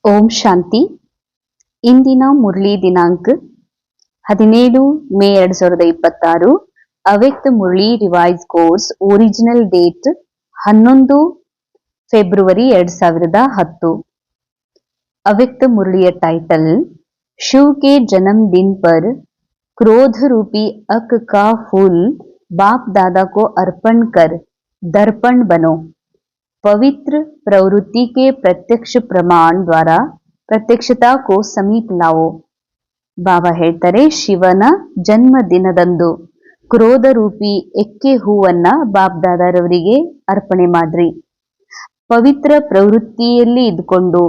ಓಂ ಶಾಂತಿ. ಇಂದಿನ ಮುರಳಿ ದಿನಾಂಕ 17 ಮೇ 2026. ಅವ್ಯಕ್ತ Murali revise course original date 11 February 2010. ಅವ್ಯಕ್ತ ಮುರಳಿಯ ಟೈಟಲ್ शिव के जन्मदिन पर क्रोध रूपी अक का फूल बाप दादा को अर्पण कर दर्पण बनो. पवित्र प्रवृत्ति के प्रत्यक्ष प्रमाण द्वारा ಪ್ರತ್ಯಕ್ಷತಾ ಕೋ ಸಮೀಪ್ ಲಾವೋ. ಬಾಬಾ ಹೇಳ್ತಾರೆ, ಶಿವನ ಜನ್ಮ ದಿನದಂದು ಕ್ರೋಧ ರೂಪಿ ಎಕ್ಕೆ ಹೂವನ್ನ ಬಾಬ್ದಾದಾರವರಿಗೆ ಅರ್ಪಣೆ ಮಾಡ್ರಿ. ಪವಿತ್ರ ಪ್ರವೃತ್ತಿಯಲ್ಲಿ ಇದ್ಕೊಂಡು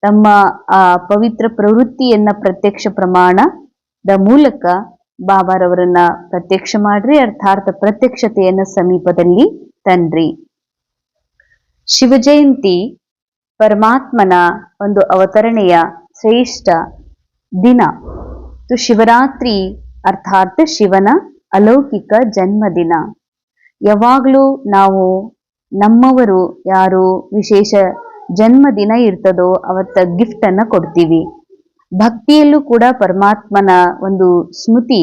ತಮ್ಮ ಆ ಪವಿತ್ರ ಪ್ರವೃತ್ತಿಯನ್ನ ಪ್ರತ್ಯಕ್ಷ ಪ್ರಮಾಣದ ಮೂಲಕ ಬಾಬಾರವರನ್ನ ಪ್ರತ್ಯಕ್ಷ ಮಾಡ್ರಿ, ಅರ್ಥಾತ್ ಪ್ರತ್ಯಕ್ಷತೆಯನ್ನ ಸಮೀಪದಲ್ಲಿ ತನ್ರಿ. ಶಿವಜಯಂತಿ ಪರಮಾತ್ಮನ ಒಂದು ಅವತರಣೆಯ ಶ್ರೇಷ್ಠ ದಿನ. ಶಿವರಾತ್ರಿ ಅರ್ಥಾತ್ ಶಿವನ ಅಲೌಕಿಕ ಜನ್ಮದಿನ. ಯಾವಾಗಲೂ ನಾವು ನಮ್ಮವರು ಯಾರು ವಿಶೇಷ ಜನ್ಮದಿನ ಇರ್ತದೋ ಅವತ್ತ ಗಿಫ್ಟ್ ಅನ್ನ ಕೊಡ್ತೀವಿ. ಭಕ್ತಿಯಲ್ಲೂ ಕೂಡ ಪರಮಾತ್ಮನ ಒಂದು ಸ್ಮೃತಿ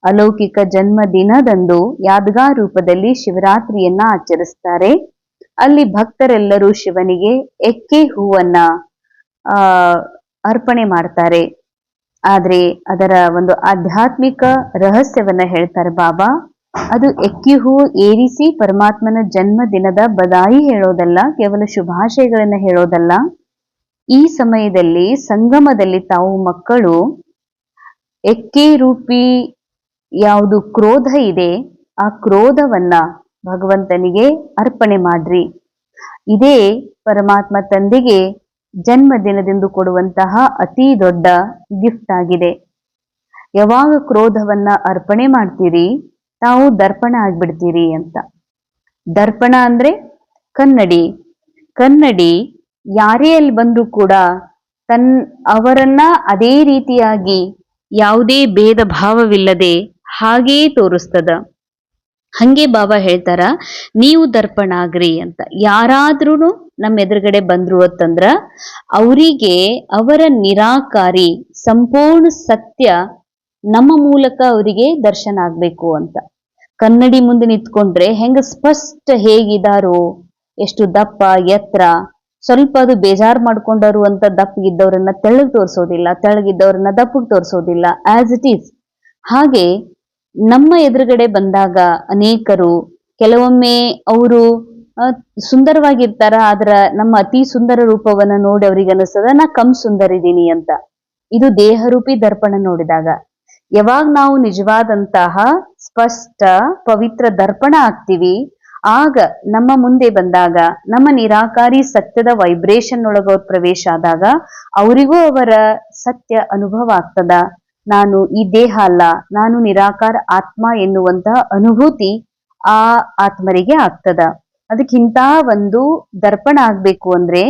ಅಲೌಕಿಕ ಜನ್ಮದಿನದಂದು ಯಾದಗಾರ್ ರೂಪದಲ್ಲಿ ಶಿವರಾತ್ರಿಯನ್ನ ಆಚರಿಸ್ತಾರೆ. ಅಲ್ಲಿ ಭಕ್ತರೆಲ್ಲರೂ ಶಿವನಿಗೆ ಎಕ್ಕೆ ಹೂವನ್ನ ಅರ್ಪಣೆ ಮಾಡ್ತಾರೆ. ಆದ್ರೆ ಅದರ ಒಂದು ಆಧ್ಯಾತ್ಮಿಕ ರಹಸ್ಯವನ್ನ ಹೇಳ್ತಾರೆ ಬಾಬಾ. ಅದು ಎಕ್ಕಿ ಹೂವು ಏರಿಸಿ ಪರಮಾತ್ಮನ ಜನ್ಮ ದಿನದ ಬದಾಯಿ ಹೇಳೋದಲ್ಲ, ಕೇವಲ ಶುಭಾಶಯಗಳನ್ನ ಹೇಳೋದಲ್ಲ. ಈ ಸಮಯದಲ್ಲಿ ಸಂಗಮದಲ್ಲಿ ತಾವು ಮಕ್ಕಳು ಎಕ್ಕೆ ರೂಪಿ ಯಾವುದು ಕ್ರೋಧ ಇದೆ ಆ ಕ್ರೋಧವನ್ನ ಭಗವಂತನಿಗೆ ಅರ್ಪಣೆ ಮಾಡ್ರಿ. ಇದೇ ಪರಮಾತ್ಮ ತಂದೆಗೆ ಜನ್ಮದಿನದಿಂದ ಕೊಡುವಂತಹ ಅತಿ ದೊಡ್ಡ ಗಿಫ್ಟ್ ಆಗಿದೆ. ಯಾವಾಗ ಕ್ರೋಧವನ್ನ ಅರ್ಪಣೆ ಮಾಡ್ತೀರಿ ತಾವು ದರ್ಪಣ ಆಗ್ಬಿಡ್ತೀರಿ ಅಂತ. ದರ್ಪಣ ಅಂದ್ರೆ ಕನ್ನಡಿ. ಕನ್ನಡಿ ಯಾರೇ ಅಲ್ಲಿ ಬಂದ್ರೂ ಕೂಡ ಅವರನ್ನ ಅದೇ ರೀತಿಯಾಗಿ ಯಾವುದೇ ಭೇದ ಭಾವವಿಲ್ಲದೆ ಹಾಗೇ ತೋರಿಸ್ತದ. ಹಂಗೆ ಬಾಬಾ ಹೇಳ್ತಾರ, ನೀವು ದರ್ಪಣ ಆಗ್ರಿ ಅಂತ. ಯಾರಾದ್ರೂ ನಮ್ಮ ಎದುರುಗಡೆ ಬಂದ್ರು ಅಂತಂದ್ರ ಅವರಿಗೆ ಅವರ ನಿರಾಕಾರಿ ಸಂಪೂರ್ಣ ಸತ್ಯ ನಮ್ಮ ಮೂಲಕ ಅವರಿಗೆ ದರ್ಶನ ಆಗ್ಬೇಕು ಅಂತ. ಕನ್ನಡಿ ಮುಂದೆ ನಿಂತ್ಕೊಂಡ್ರೆ ಹೆಂಗ ಸ್ಪಷ್ಟ ಹೇಗಿದಾರೋ, ಎಷ್ಟು ದಪ್ಪ ಎತ್ತರ, ಸ್ವಲ್ಪ ಅದು ಬೇಜಾರ್ ಮಾಡ್ಕೊಂಡರು ಅಂತ ದಪ್ಪಗಿದ್ದವ್ರನ್ನ ತೆಳ್ಳಗ್ ತೋರಿಸೋದಿಲ್ಲ, ತೆಳ್ಳಗಿದ್ದವ್ರನ್ನ ದಪ್ಪಗ್ ತೋರಿಸೋದಿಲ್ಲ. ಆಸ್ ಇಟ್ ಈಸ್ ಹಾಗೆ ನಮ್ಮ ಎದುರುಗಡೆ ಬಂದಾಗ ಅನೇಕರು ಕೆಲವೊಮ್ಮೆ ಅವರು ಸುಂದರವಾಗಿರ್ತಾರ, ಆದ್ರ ನಮ್ಮ ಅತಿ ಸುಂದರ ರೂಪವನ್ನ ನೋಡಿ ಅವ್ರಿಗೆ ಅನಿಸ್ತದ ನಾ ಕಮ್ ಸುಂದರ ಇದೀನಿ ಅಂತ. ಇದು ದೇಹರೂಪಿ ದರ್ಪಣ ನೋಡಿದಾಗ. ಯಾವಾಗ ನಾವು ನಿಜವಾದಂತಹ ಸ್ಪಷ್ಟ ಪವಿತ್ರ ದರ್ಪಣ ಆಗ್ತೀವಿ ಆಗ ನಮ್ಮ ಮುಂದೆ ಬಂದಾಗ ನಮ್ಮ ನಿರಾಕಾರಿ ಸತ್ಯದ ವೈಬ್ರೇಷನ್ ಒಳಗ ಪ್ರವೇಶ ಆದಾಗ ಅವರಿಗೂ ಅವರ ಸತ್ಯ ಅನುಭವ ಆಗ್ತದ. ನಾನು ಈ ದೇಹ ಅಲ್ಲ, ನಾನು ನಿರಾಕಾರ ಆತ್ಮ ಎನ್ನುವಂತಹ ಅನುಭೂತಿ ಆ ಆತ್ಮರಿಗೆ ಆಗ್ತದ. ಅದಕ್ಕಿಂತ ಒಂದು ದರ್ಪಣ ಆಗ್ಬೇಕು ಅಂದ್ರೆ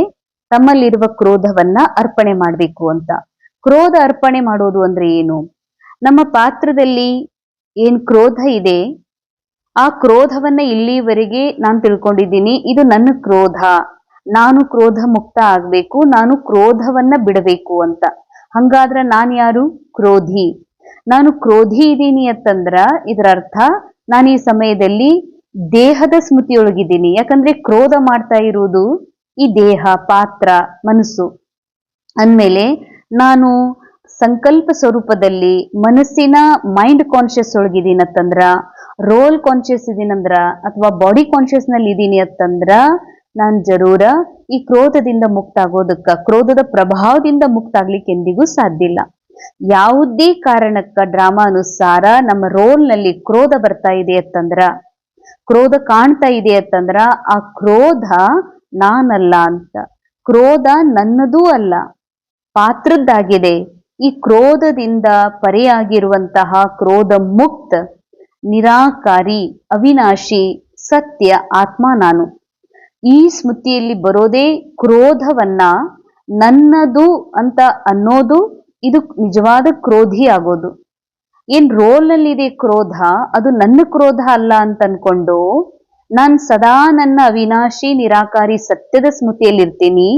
ತಮ್ಮಲ್ಲಿರುವ ಕ್ರೋಧವನ್ನ ಅರ್ಪಣೆ ಮಾಡ್ಬೇಕು ಅಂತ. ಕ್ರೋಧ ಅರ್ಪಣೆ ಮಾಡೋದು ಅಂದ್ರೆ ಏನು? ನಮ್ಮ ಪಾತ್ರದಲ್ಲಿ ಏನ್ ಕ್ರೋಧ ಇದೆ ಆ ಕ್ರೋಧವನ್ನ ಇಲ್ಲಿವರೆಗೆ ನಾನು ತಿಳ್ಕೊಂಡಿದ್ದೀನಿ, ಇದು ನನ್ನ ಕ್ರೋಧ, ನಾನು ಕ್ರೋಧ ಮುಕ್ತ ಆಗ್ಬೇಕು, ನಾನು ಕ್ರೋಧವನ್ನ ಬಿಡಬೇಕು ಅಂತ. ಹಂಗಾದ್ರ ನಾನ್ ಯಾರು? ಕ್ರೋಧಿ. ನಾನು ಕ್ರೋಧಿ ಇದ್ದೀನಿ ಅಂತಂದ್ರ ಇದರ ಅರ್ಥ ನಾನು ಈ ಸಮಯದಲ್ಲಿ ದೇಹದ ಸ್ಮೃತಿಯೊಳಗಿದ್ದೀನಿ. ಯಾಕಂದ್ರೆ ಕ್ರೋಧ ಮಾಡ್ತಾ ಇರುವುದು ಈ ದೇಹ, ಪಾತ್ರ, ಮನಸ್ಸು ಅಂದ್ಮೇಲೆ ನಾನು ಸಂಕಲ್ಪ ಸ್ವರೂಪದಲ್ಲಿ ಮನಸ್ಸಿನ ಮೈಂಡ್ ಕಾನ್ಶಿಯಸ್ ಒಳಗಿದ್ದೀನಿ ಅಂತಂದ್ರ, ರೋಲ್ ಕಾನ್ಶಿಯಸ್ ಇದೀನಂದ್ರ ಅಥವಾ ಬಾಡಿ ಕಾನ್ಶಿಯಸ್ ನಲ್ಲಿ ಇದೀನಿ ಅಂತಂದ್ರ ನಾನ್ ಜರೂರ ಈ ಕ್ರೋಧದಿಂದ ಮುಕ್ತ ಆಗೋದಕ್ಕ, ಕ್ರೋಧದ ಪ್ರಭಾವದಿಂದ ಮುಕ್ತ ಆಗ್ಲಿಕ್ಕೆ ಎಂದಿಗೂ ಸಾಧ್ಯ ಇಲ್ಲ. ಯಾವುದೇ ಕಾರಣಕ್ಕ ಡ್ರಾಮಾ ಅನುಸಾರ ನಮ್ಮ ರೋಲ್ ನಲ್ಲಿ ಕ್ರೋಧ ಬರ್ತಾ ಇದೆ ಅಂತಂದ್ರ, ಕ್ರೋಧ ಕಾಣ್ತಾ ಇದೆ ಅಂತಂದ್ರ ಆ ಕ್ರೋಧ ನಾನಲ್ಲ ಅಂತ. ಕ್ರೋಧ ನನ್ನದೂ ಅಲ್ಲ, ಪಾತ್ರದ್ದಾಗಿದೆ. ಈ ಕ್ರೋಧದಿಂದ ಪರೆಯಾಗಿರುವಂತಹ ಕ್ರೋಧ ಮುಕ್ತ ನಿರಾಕಾರಿ ಅವಿನಾಶಿ ಸತ್ಯ ಆತ್ಮ ನಾನು. ಈ ಸ್ಮೃತಿಯಲ್ಲಿ ಬರೋದೇ ಕ್ರೋಧವನ್ನ ನನ್ನದು ಅಂತ ಅನ್ನೋದು, ಇದು ನಿಜವಾದ ಕ್ರೋಧಿ ಆಗೋದು. ಏನ್ ರೋಲ್ ನಲ್ಲಿ ಇದೆ ಕ್ರೋಧ, ಅದು ನನ್ನ ಕ್ರೋಧ ಅಲ್ಲ ಅಂತ ಅನ್ಕೊಂಡು ನಾನ್ ಸದಾ ನನ್ನ ಅವಿನಾಶಿ ನಿರಾಕಾರಿ ಸತ್ಯದ ಸ್ಮೃತಿಯಲ್ಲಿ ಇರ್ತೀನಿ.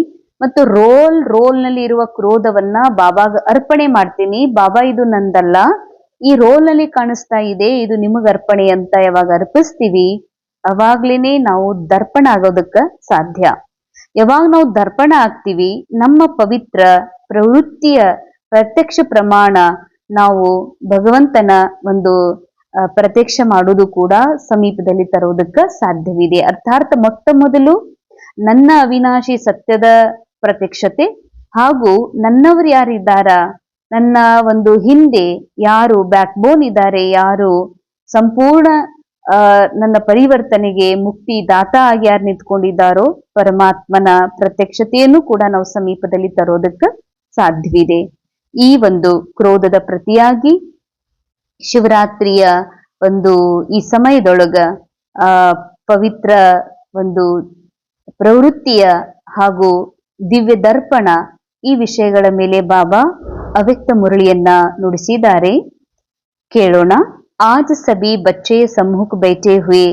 ಮತ್ತು ರೋಲ್ ನಲ್ಲಿ ಇರುವ ಕ್ರೋಧವನ್ನ ಬಾಬಾಗ ಅರ್ಪಣೆ ಮಾಡ್ತೀನಿ. ಬಾಬಾ ಇದು ನಂದಲ್ಲ, ಈ ರೋಲ್ ನಲ್ಲಿ ಕಾಣಿಸ್ತಾ ಇದೆ, ಇದು ನಿಮಗ್ ಅರ್ಪಣೆ ಅಂತ ಯಾವಾಗ ಅರ್ಪಿಸ್ತೀವಿ ಅವಾಗ್ಲೇನೆ ನಾವು ದರ್ಪಣ ಆಗೋದಕ್ಕ ಸಾಧ್ಯ. ಯಾವಾಗ ನಾವು ದರ್ಪಣ ಆಗ್ತೀವಿ, ನಮ್ಮ ಪವಿತ್ರ ಪ್ರವೃತ್ತಿಯ ಪ್ರತ್ಯಕ್ಷ ಪ್ರಮಾಣ ನಾವು ಭಗವಂತನ ಒಂದು ಪ್ರತ್ಯಕ್ಷ ಮಾಡುವುದು ಕೂಡ ಸಮೀಪದಲ್ಲಿ ತರುವುದಕ್ಕ ಸಾಧ್ಯವಿದೆ. ಅರ್ಥಾತ್ ಮೊಟ್ಟ ಮೊದಲು ನನ್ನ ಅವಿನಾಶಿ ಸತ್ಯದ ಪ್ರತ್ಯಕ್ಷತೆ ಹಾಗೂ ನನ್ನವರು ಯಾರಿದ್ದಾರ, ನನ್ನ ಒಂದು ಹಿಂದೆ ಯಾರು ಬ್ಯಾಕ್ ಬೋನ್ ಇದ್ದಾರೆ, ಯಾರು ಸಂಪೂರ್ಣ ನನ್ನ ಪರಿವರ್ತನೆಗೆ ಮುಕ್ತಿ ದಾತ ಆಗಿ ಯಾರು ನಿಂತ್ಕೊಂಡಿದ್ದಾರೋ ಪರಮಾತ್ಮನ ಪ್ರತ್ಯಕ್ಷತೆಯನ್ನು ಕೂಡ ನಾವು ಸಮೀಪದಲ್ಲಿ ತರೋದಕ್ಕೆ ಸಾಧ್ಯವಿದೆ. ಈ ಒಂದು ಕ್ರೋಧದ ಪ್ರತಿಯಾಗಿ ಶಿವರಾತ್ರಿಯ ಒಂದು ಈ ಸಮಯದೊಳಗ ಪವಿತ್ರ ಒಂದು ಪ್ರವೃತ್ತಿಯ ಹಾಗೂ ದಿವ್ಯ ದರ್ಪಣ ಈ ವಿಷಯಗಳ ಮೇಲೆ ಬಾಬಾ ಅವ್ಯಕ್ತ ಮುರಳಿಯನ್ನ ನುಡಿಸಿದ್ದಾರೆ. ಕೇಳೋಣ. आज सभी बच्चे सम्मुख बैठे हुए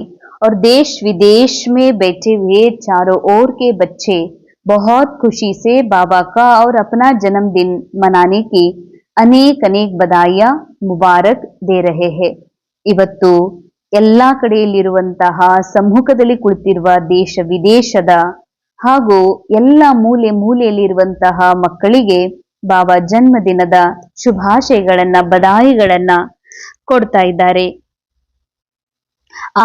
और देश विदेश में बैठे हुए चारों ओर के बच्चे बहुत खुशी से बाबा का और अपना जन्मदिन मनाने की अनेक अनेक बधाइयां मुबारक दे रहे हैं. ಇವತ್ತು ಎಲ್ಲಾ ಕಡೆಯಲ್ಲಿರುವಂತಹ ಸಮ್ಮುಖದಲ್ಲಿ ಕುಳಿತಿರುವ ದೇಶ ವಿದೇಶದ ಹಾಗೂ ಎಲ್ಲ ಮೂಲೆ ಮೂಲೆಯಲ್ಲಿರುವಂತಹ ಮಕ್ಕಳಿಗೆ ಬಾಬಾ ಜನ್ಮದಿನದ ಶುಭಾಶಯಗಳನ್ನ ಬಧಾಯಿಗಳನ್ನ ಕೊಡ್ತಾ ಇದ್ದಾರೆ.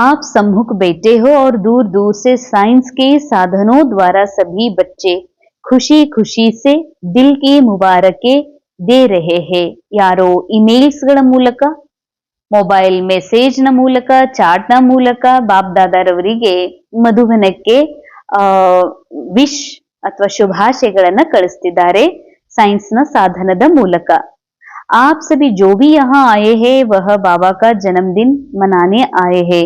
आप सम्मुख बैठे हो और दूर दूर से साइंस के साधनों द्वारा सभी बच्चे खुशी खुशी से दिल की मुबारके दे रहे हैं. ಯಾರೋ ಇಮೇಲ್ಸ್ ಗಳ ಮೂಲಕ, ಮೊಬೈಲ್ ಮೆಸೇಜ್ ನ ಮೂಲಕ, ಚಾಟ್ ನ ಮೂಲಕ ಬಾಬ್ ದಾದಾರವರಿಗೆ ಮಧುಬನಕ್ಕೆ ವಿಶ್ ಅಥವಾ ಶುಭಾಶಯಗಳನ್ನ ಕಳಿಸ್ತಿದ್ದಾರೆ ಸೈನ್ಸ್ ನ ಸಾಧನದ ಮೂಲಕ. आप सभी जो भी यहाँ आए हैं वह बाबा का जन्मदिन मनाने आए हैं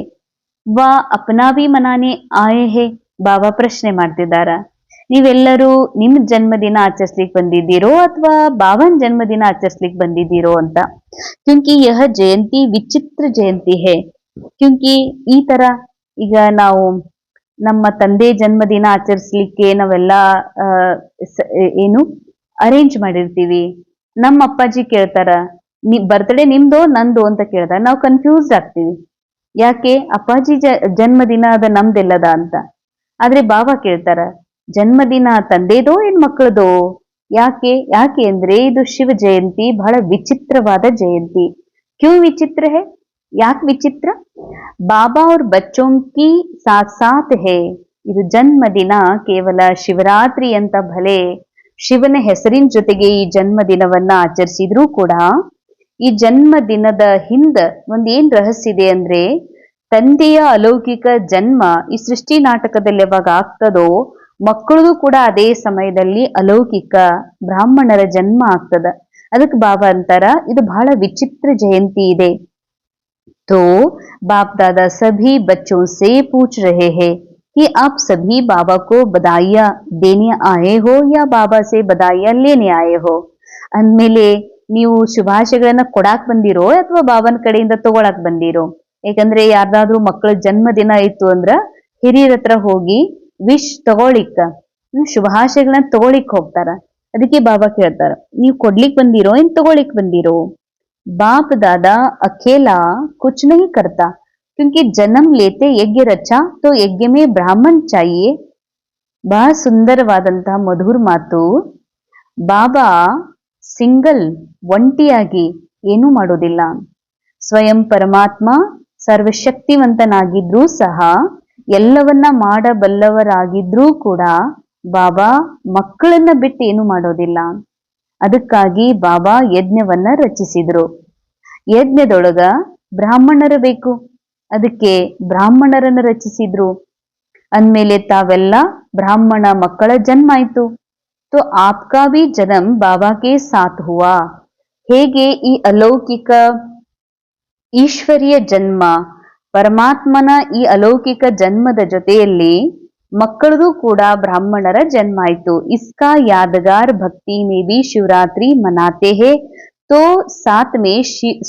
व अपना भी मनाने आए हैं. ಬಾಬಾ ಪ್ರಶ್ನೆ ಮಾಡ್ತಿದ್ದಾರ, ನೀವೆಲ್ಲರೂ ನಿಮ್ ಜನ್ಮದಿನ ಆಚರಿಸ್ಲಿಕ್ಕೆ ಬಂದಿದ್ದೀರೋ ಅಥವಾ ಬಾಬನ್ ಜನ್ಮದಿನ ಆಚರಿಸ್ಲಿಕ್ಕೆ ಬಂದಿದ್ದೀರೋ ಅಂತ. ಕ್ಯೂಂಕಿ ಯಹ ಜಯಂತಿ ವಿಚಿತ್ರ ಜಯಂತಿ ಹೇ. ಕ್ಯೂಂಕಿ ಈ ತರ ಈಗ ನಾವು ನಮ್ಮ ತಂದೆ ಜನ್ಮದಿನ ಆಚರಿಸ್ಲಿಕ್ಕೆ ನಾವೆಲ್ಲ ಏನು ಅರೇಂಜ್ ಮಾಡಿರ್ತೀವಿ. ನಮ್ಮ ಅಪ್ಪಾಜಿ ಕೇಳ್ತಾರ, ಬರ್ತ್ಡೇ ನಿಮ್ದೋ ನಂದು ಅಂತ ಕೇಳ್ತಾರ. ನಾವು ಕನ್ಫ್ಯೂಸ್ಡ್ ಆಗ್ತೀವಿ, ಯಾಕೆ ಅಪ್ಪಾಜಿ ಜನ್ಮದಿನ ಅದ ನಮ್ದೆಲ್ಲದ ಅಂತ. ಆದ್ರೆ ಬಾಬಾ ಕೇಳ್ತಾರ, ಜನ್ಮದಿನ ತಂದೆದೋ ಏನ್ ಮಕ್ಕಳದೋ? ಯಾಕೆ ಅಂದ್ರೆ ಇದು ಶಿವ ಜಯಂತಿ ಬಹಳ ವಿಚಿತ್ರವಾದ ಜಯಂತಿ. ಕ್ಯೂ ವಿಚಿತ್ರ ಹೇ? ಯಾಕೆ ವಿಚಿತ್ರ? ಬಾಬಾ ಅವ್ರ ಬಚ್ಚೋಂ ಕಿ ಸಾಥ್ ಸಾಥ್ ಹೇ. ಇದು ಜನ್ಮದಿನ ಕೇವಲ ಶಿವರಾತ್ರಿ ಅಂತ ಭಲೆ ಶಿವನ ಹೆಸರಿನ ಜೊತೆಗೆ ಈ ಜನ್ಮದಿನವನ್ನ ಆಚರಿಸಿದ್ರೂ ಕೂಡ ಈ ಜನ್ಮದಿನದ ಹಿಂದ ಒಂದೇನ್ ರಹಸ್ಯ ಇದೆ ಅಂದ್ರೆ, ತಂದೆಯ ಅಲೌಕಿಕ ಜನ್ಮ ಈ ಸೃಷ್ಟಿ ನಾಟಕದಲ್ಲಿ ಯಾವಾಗ ಆಗ್ತದೋ ಮಕ್ಕಳದು ಕೂಡ ಅದೇ ಸಮಯದಲ್ಲಿ ಅಲೌಕಿಕ ಬ್ರಾಹ್ಮಣರ ಜನ್ಮ ಆಗ್ತದ. ಅದಕ್ಕೆ ಬಾಬಾ ಅಂತಾರ ಇದು ಬಹಳ ವಿಚಿತ್ರ ಜಯಂತಿ ಇದೆ. तो बाप दादा सभी बच्चों से पूछ रहे हैं कि आप सभी बाबा को बधाइयां देने आए हो या बाबा से बधाइयां लेने आए हो. ಅಂದ್ಮೇಲೆ ನೀವು ಶುಭಾಶಯಗಳನ್ನ ಕೊಡಾಕ್ ಬಂದಿರೋ ಅಥವಾ ಬಾಬನ ಕಡೆಯಿಂದ ತಗೊಳಕ್ ಬಂದಿರೋ? ಯಾಕಂದ್ರೆ ಯಾರ್ದಾದ್ರೂ ಮಕ್ಕಳ ಜನ್ಮದಿನ ಇತ್ತು ಅಂದ್ರ ಹಿರಿಯರ ಹತ್ರ ಹೋಗಿ ವಿಶ್ ತಗೊಳಿಕ್ಕ, ಶುಭಾಶಯಗಳನ್ನ ತಗೊಳಿಕ್ ಹೋಗ್ತಾರ. ಅದಕ್ಕೆ ಬಾಬಾ ಕೇಳ್ತಾರ, ನೀವು ಕೊಡ್ಲಿಕ್ ಬಂದಿರೋ ಏನ್ ತಗೊಳಿಕ್ ಬಂದಿರೋ? बाप दादा अकेला कुछ नहीं करता, क्योंकि जन्म लेते यज्ञ रचा तो यज्ञ में ब्राह्मण चाहिए. ಬಹಳ ಸುಂದರವಾದಂತಹ ಮಧುರ ಮಾತು. ಬಾಬಾ ಸಿಂಗಲ್ ಒಂಟಿಯಾಗಿ ಏನೂ ಮಾಡೋದಿಲ್ಲ. ಸ್ವಯಂ ಪರಮಾತ್ಮ ಸರ್ವಶಕ್ತಿವಂತನಾಗಿದ್ರೂ ಸಹ ಎಲ್ಲವನ್ನ ಮಾಡಬಲ್ಲವರಾಗಿದ್ರೂ ಕೂಡ ಬಾಬಾ ಮಕ್ಕಳನ್ನ ಬಿಟ್ಟು ಏನು ಮಾಡೋದಿಲ್ಲ. ಅದಕ್ಕಾಗಿ ಬಾಬಾ ಯಜ್ಞವನ್ನ ರಚಿಸಿದ್ರು. ಯಜ್ಞದೊಳಗ ಬ್ರಾಹ್ಮಣರು ಬೇಕು, ಅದಕ್ಕೆ ಬ್ರಾಹ್ಮಣರನ್ನ ರಚಿಸಿದ್ರು. ಅಂದ್ಮೇಲೆ ತಾವೆಲ್ಲ ಬ್ರಾಹ್ಮಣ ಮಕ್ಕಳ ಜನ್ಮ ಆಯ್ತು. तो आपका भी जन्म बाबा के साथ हुआ. ಹೇಗೆ ಈ ಅಲೌಕಿಕ ಈಶ್ವರಿಯ ಜನ್ಮ ಪರಮಾತ್ಮನ ಈ ಅಲೌಕಿಕ ಜನ್ಮದ ಜೊತೆಯಲ್ಲಿ ಮಕ್ಕಳದು ಕೂಡ ಬ್ರಾಹ್ಮಣರ ಜನ್ಮ ಆಯ್ತು. इसका यादगार भक्ति में भी शिवरात्रि मनाते हैं, तो साथ में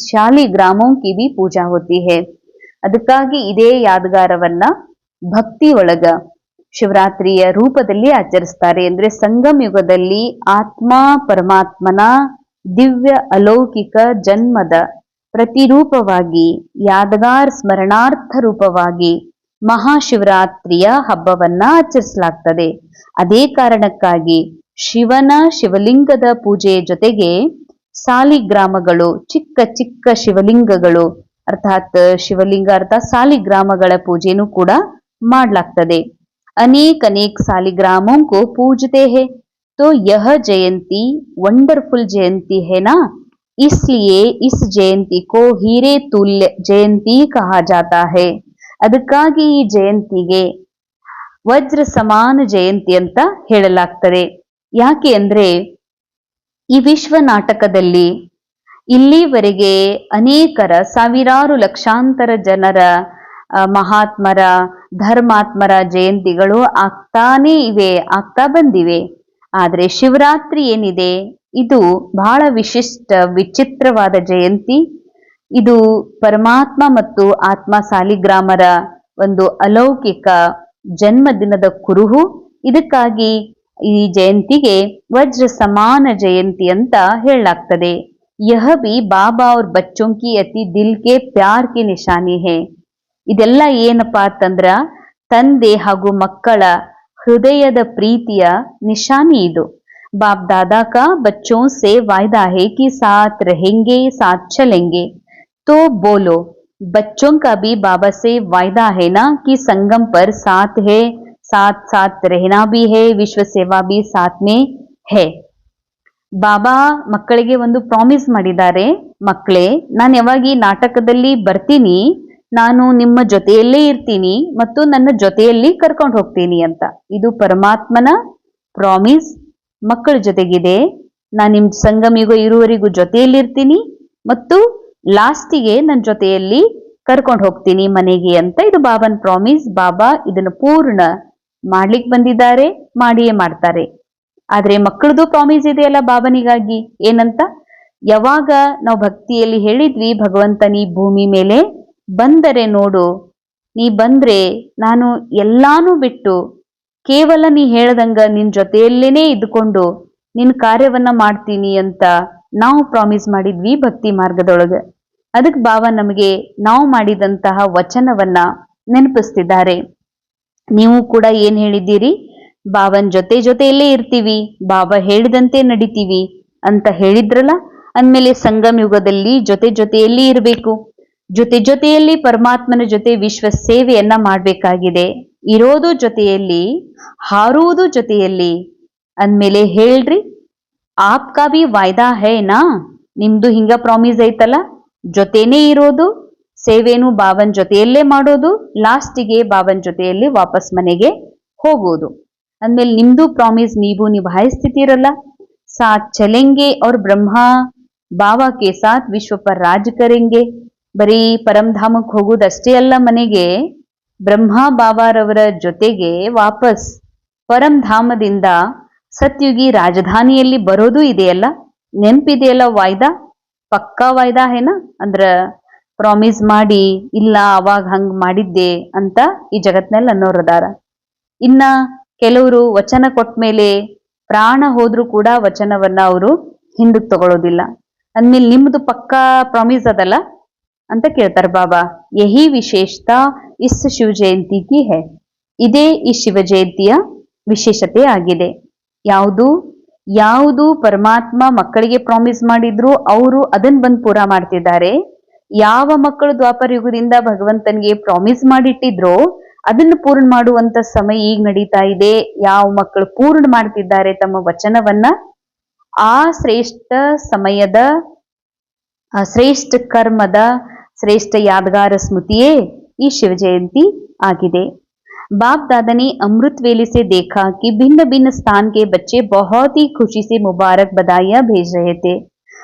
ಶಾಲಿಗ್ರಾಮों की भी पूजा होती है. ಅದಕ್ಕಾಗಿ ಇದೇ ಯಾದಗಾರವನ್ನ ಭಕ್ತಿ ಒಳಗ ಶಿವರಾತ್ರಿಯ ರೂಪದಲ್ಲಿ ಆಚರಿಸ್ತಾರೆ. ಅಂದ್ರೆ ಸಂಗಮ ಯುಗದಲ್ಲಿ ಆತ್ಮ ಪರಮಾತ್ಮನ ದಿವ್ಯ ಅಲೌಕಿಕ ಜನ್ಮದ ಪ್ರತಿರೂಪವಾಗಿ, ಯಾದಗಾರ್ ಸ್ಮರಣಾರ್ಥ ರೂಪವಾಗಿ ಮಹಾಶಿವರಾತ್ರಿಯ ಹಬ್ಬವನ್ನ ಆಚರಿಸಲಾಗ್ತದೆ. ಅದೇ ಕಾರಣಕ್ಕಾಗಿ ಶಿವನ ಶಿವಲಿಂಗದ ಪೂಜೆಯ ಜೊತೆಗೆ ಸಾಲಿಗ್ರಾಮಗಳು, ಚಿಕ್ಕ ಚಿಕ್ಕ ಶಿವಲಿಂಗಗಳು, ಅರ್ಥಾತ್ ಶಿವಲಿಂಗ ಅರ್ಥಾತ್ ಸಾಲಿಗ್ರಾಮಗಳ ಪೂಜೆನೂ ಕೂಡ ಮಾಡಲಾಗ್ತದೆ. अनेक अनेक सालिग्रामों को पूजते हैं, तो यह जयंती वंडरफुल जयंती है ना, इसलिए इस जयंती को हीरे तुल्य जयंती कहा जाता है. ಅದಕ್ಕಾಗಿ ಈ ಜಯಂತಿಗೆ ವಜ್ರ ಸಮಾನ ಜಯಂತಿ ಅಂತ ಹೇಳಲಾಗ್ತದೆ. ಯಾಕೆ ಅಂದ್ರೆ ಈ ವಿಶ್ವ ನಾಟಕದಲ್ಲಿ ಇಲ್ಲಿವರೆಗೆ ಅನೇಕರ ಸಾವಿರಾರು ಲಕ್ಷಾಂತರ ಜನರ ಮಹಾತ್ಮರ ಧರ್ಮಾತ್ಮರ ಜಯಂತಿಗಳು ಆಗ್ತಾ ಬಂದಿವೆ. ಆದ್ರೆ ಶಿವರಾತ್ರಿ ಏನಿದೆ ಇದು ಬಹಳ ವಿಚಿತ್ರವಾದ ಜಯಂತಿ. ಇದು ಪರಮಾತ್ಮ ಮತ್ತು ಆತ್ಮ ಸಾಲಿಗ್ರಾಮರ ಒಂದು ಅಲೌಕಿಕ ಜನ್ಮದಿನದ ಕುರುಹು. ಇದಕ್ಕಾಗಿ ಈ ಜಯಂತಿಗೆ ವಜ್ರ ಸಮಾನ ಜಯಂತಿ ಅಂತ ಹೇಳಲಾಗ್ತದೆ. ಯಹ ಬಿ ಬಾಬಾ ಅವ್ರ ಬಚ್ಚೋं की ಅತಿ ದಿಲ್ ಕೆ ಪ್ಯಾರ್ की ನಿಶಾನಿ है. ಇದೆಲ್ಲ ಏನಪ್ಪಾ ಅಂತಂದ್ರ ತಂದೆ ಹಾಗೂ ಮಕ್ಕಳ ಹೃದಯದ ಪ್ರೀತಿಯ ನಿಶಾನಿ ಇದು. ಬಾಪ್ ದಾದಾ ಕಾ ಬಚ್ಚೋं से वायदा है कि साथ रहेंगे साथ चलेंगे, तो बोलो बच्चों का भी बाबा से वायदा है ना कि संगम पर साथ है, साथ साथ रहना भी है, विश्व सेवा भी साथ में है. ಬಾಬಾ ಮಕ್ಕಳಿಗೆ ಒಂದು ಪ್ರಾಮಿಸ್ ಮಾಡಿದ್ದಾರೆ, ಮಕ್ಕಳೇ ನಾನು ಯಾವಾಗ ಈ ನಾಟಕದಲ್ಲಿ ಬರ್ತೀನಿ ನಾನು ನಿಮ್ಮ ಜೊತೆಯಲ್ಲೇ ಇರ್ತೀನಿ ಮತ್ತು ನನ್ನ ಜೊತೆಯಲ್ಲಿ ಕರ್ಕೊಂಡು ಹೋಗ್ತೀನಿ ಅಂತ. ಇದು ಪರಮಾತ್ಮನ ಪ್ರಾಮಿಸ್ ಮಕ್ಕಳ ಜೊತೆಗಿದೆ. ನಾನು ನಿಮ್ ಸಂಗಮ ಯುಗ ಇರುವವರೆಗೂ ಜೊತೆಯಲ್ಲಿ ಇರ್ತೀನಿ ಮತ್ತು ಲಾಸ್ಟಿಗೆ ನನ್ನ ಜೊತೆಯಲ್ಲಿ ಕರ್ಕೊಂಡು ಹೋಗ್ತೀನಿ ಮನೆಗೆ ಅಂತ. ಇದು ಬಾಬಾನ ಪ್ರಾಮಿಸ್. ಬಾಬಾ ಇದನ್ನು ಪೂರ್ಣ ಮಾಡ್ಲಿಕ್ಕೆ ಬಂದಿದ್ದಾರೆ, ಮಾಡಿಯೇ ಮಾಡ್ತಾರೆ. ಆದ್ರೆ ಮಕ್ಕಳದು ಪ್ರಾಮಿಸ್ ಇದೆಯಲ್ಲ ಬಾಬನಿಗಾಗಿ, ಏನಂತ? ಯಾವಾಗ ನಾವು ಭಕ್ತಿಯಲ್ಲಿ ಹೇಳಿದ್ವಿ, ಭಗವಂತ ನೀ ಭೂಮಿ ಮೇಲೆ ಬಂದರೆ ನೋಡು, ನೀ ಬಂದ್ರೆ ನಾನು ಎಲ್ಲಾನು ಬಿಟ್ಟು ಕೇವಲ ನೀ ಹೇಳ್ದಂಗ ನಿನ್ ಜೊತೆಯಲ್ಲೇನೆ ಇದ್ಕೊಂಡು ನಿನ್ ಕಾರ್ಯವನ್ನ ಮಾಡ್ತೀನಿ ಅಂತ ನಾವು ಪ್ರಾಮಿಸ್ ಮಾಡಿದ್ವಿ ಭಕ್ತಿ ಮಾರ್ಗದೊಳಗೆ. ಅದಕ್ಕೆ ಬಾಬಾ ನಮಗೆ ನಾವು ಮಾಡಿದಂತಹ ವಚನವನ್ನ ನೆನಪಿಸ್ತಿದ್ದಾರೆ. ನೀವು ಕೂಡ ಏನ್ ಹೇಳಿದ್ದೀರಿ? ಬಾಬನ್ ಜೊತೆಯಲ್ಲೇ ಇರ್ತೀವಿ, ಬಾಬಾ ಹೇಳಿದಂತೆ ನಡಿತೀವಿ ಅಂತ ಹೇಳಿದ್ರಲ್ಲ. ಅಂದ್ಮೇಲೆ ಸಂಗಮ ಯುಗದಲ್ಲಿ ಜೊತೆಯಲ್ಲಿ ಇರಬೇಕು, ಜೊತೆಯಲ್ಲಿ ಪರಮಾತ್ಮನ ಜೊತೆ ವಿಶ್ವ ಸೇವೆಯನ್ನ ಮಾಡ್ಬೇಕಾಗಿದೆ. ಇರೋದು ಜೊತೆಯಲ್ಲಿ, ಹಾರುವುದು ಜೊತೆಯಲ್ಲಿ. ಅಂದ್ಮೇಲೆ ಹೇಳ್ರಿ, ಆಪ್ಕಾ ಬಿ ವಾಯ್ದಾ ಹೈ ನಾ? ನಿಮ್ದು ಹಿಂಗ ಪ್ರಾಮಿಸ್ ಐತಲ್ಲ, ಜೊತೆನೇ ಇರೋದು, ಸೇವೆನು ಬಾಬನ್ ಜೊತೆಯಲ್ಲೇ ಮಾಡೋದು, ಲಾಸ್ಟಿಗೆ ಬಾಬನ್ ಜೊತೆಯಲ್ಲಿ ವಾಪಸ್ ಮನೆಗೆ ಹೋಗೋದು. ಅಂದ್ಮೇಲೆ ನಿಮ್ದು ಪ್ರಾಮಿಸ್ ನೀವು ನಿಭಾಯಿಸ್ತಿರಲ್ಲ. ಸಾಥ್ ಚಲೆಂಗೆ और ಬ್ರಹ್ಮ ಬಾಬಾ ಕೆ ಸಾಥ್ ವಿಶ್ವ ಪರ್ ರಾಜ್ ಕರೆಂಗೆ. ಬರೀ ಪರಂಧಾಮಕ್ಕೆ ಹೋಗುದಷ್ಟೇ ಅಲ್ಲ, ಮನೆಗೆ ಬ್ರಹ್ಮ ಬಾಬಾರವರ ಜೊತೆಗೆ ವಾಪಸ್ ಪರಂಧಾಮದಿಂದ ಸತ್ಯುಗಿ ರಾಜಧಾನಿಯಲ್ಲಿ ಬರೋದು ಇದೆಯಲ್ಲ. ನೆನ್ಪಿದೆಯಲ್ಲ ವಾಯ್ದಾ? ಪಕ್ಕಾ ವಾಯ್ದಾ ಹೇನ? ಅಂದ್ರ ಪ್ರಾಮಿಸ್ ಮಾಡಿ ಇಲ್ಲ ಅವಾಗ ಹಂಗ್ ಮಾಡಿದ್ದೆ ಅಂತ ಈ ಜಗತ್ನಲ್ಲಿ ಅನ್ನೋರದಾರ. ಇನ್ನ ಕೆಲವರು ವಚನ ಕೊಟ್ಟ ಮೇಲೆ ಪ್ರಾಣ ಹೋದ್ರೂ ಕೂಡ ವಚನವನ್ನ ಅವರು ಹಿಂದಕ್ಕೆ ತಗೊಳ್ಳೋದಿಲ್ಲ. ಅಂದ್ಮೇಲೆ ನಿಮ್ದು ಪಕ್ಕಾ ಪ್ರಾಮಿಸ್ ಅದಲ್ಲ ಅಂತ ಕೇಳ್ತಾರೆ ಬಾಬಾ. ಯಹಿ ವಿಶೇಷತಾ ಇಸ್ ಶಿವ ಜಯಂತಿ ಕಿ ಹೈ. ಇದೇ ಈ ಶಿವ ಜಯಂತಿಯ ವಿಶೇಷತೆ ಆಗಿದೆ. ಯಾವುದು ಪರಮಾತ್ಮ ಮಕ್ಕಳಿಗೆ ಪ್ರಾಮಿಸ್ ಮಾಡಿದ್ರು ಅವರು ಅದನ್ನ ಬಂದು ಪೂರ ಮಾಡ್ತಿದ್ದಾರೆ. ಯಾವ ಮಕ್ಕಳು ದ್ವಾಪರ ಯುಗದಿಂದ ಭಗವಂತನಿಗೆ ಪ್ರಾಮಿಸ್ ಮಾಡಿಟ್ಟಿದ್ರೋ ಅದನ್ನು ಪೂರ್ಣ ಮಾಡುವಂತ ಸಮಯ ಈಗ ನಡೀತಾ ಇದೆ. ಯಾವ ಮಕ್ಕಳು ಪೂರ್ಣ ಮಾಡ್ತಿದ್ದಾರೆ ತಮ್ಮ ವಚನವನ್ನ, ಆ ಶ್ರೇಷ್ಠ ಸಮಯದ ಶ್ರೇಷ್ಠ ಕರ್ಮದ ಶ್ರೇಷ್ಠ यादगार स्मृतिये ಈ शिव जयंती आಗಿದೆ। बाप दादा ने अमृत वेले से देखा कि भिन्न भिन्न स्थान के बच्चे बहुत ही खुशी से मुबारक बधाइयां भेज रहे थे।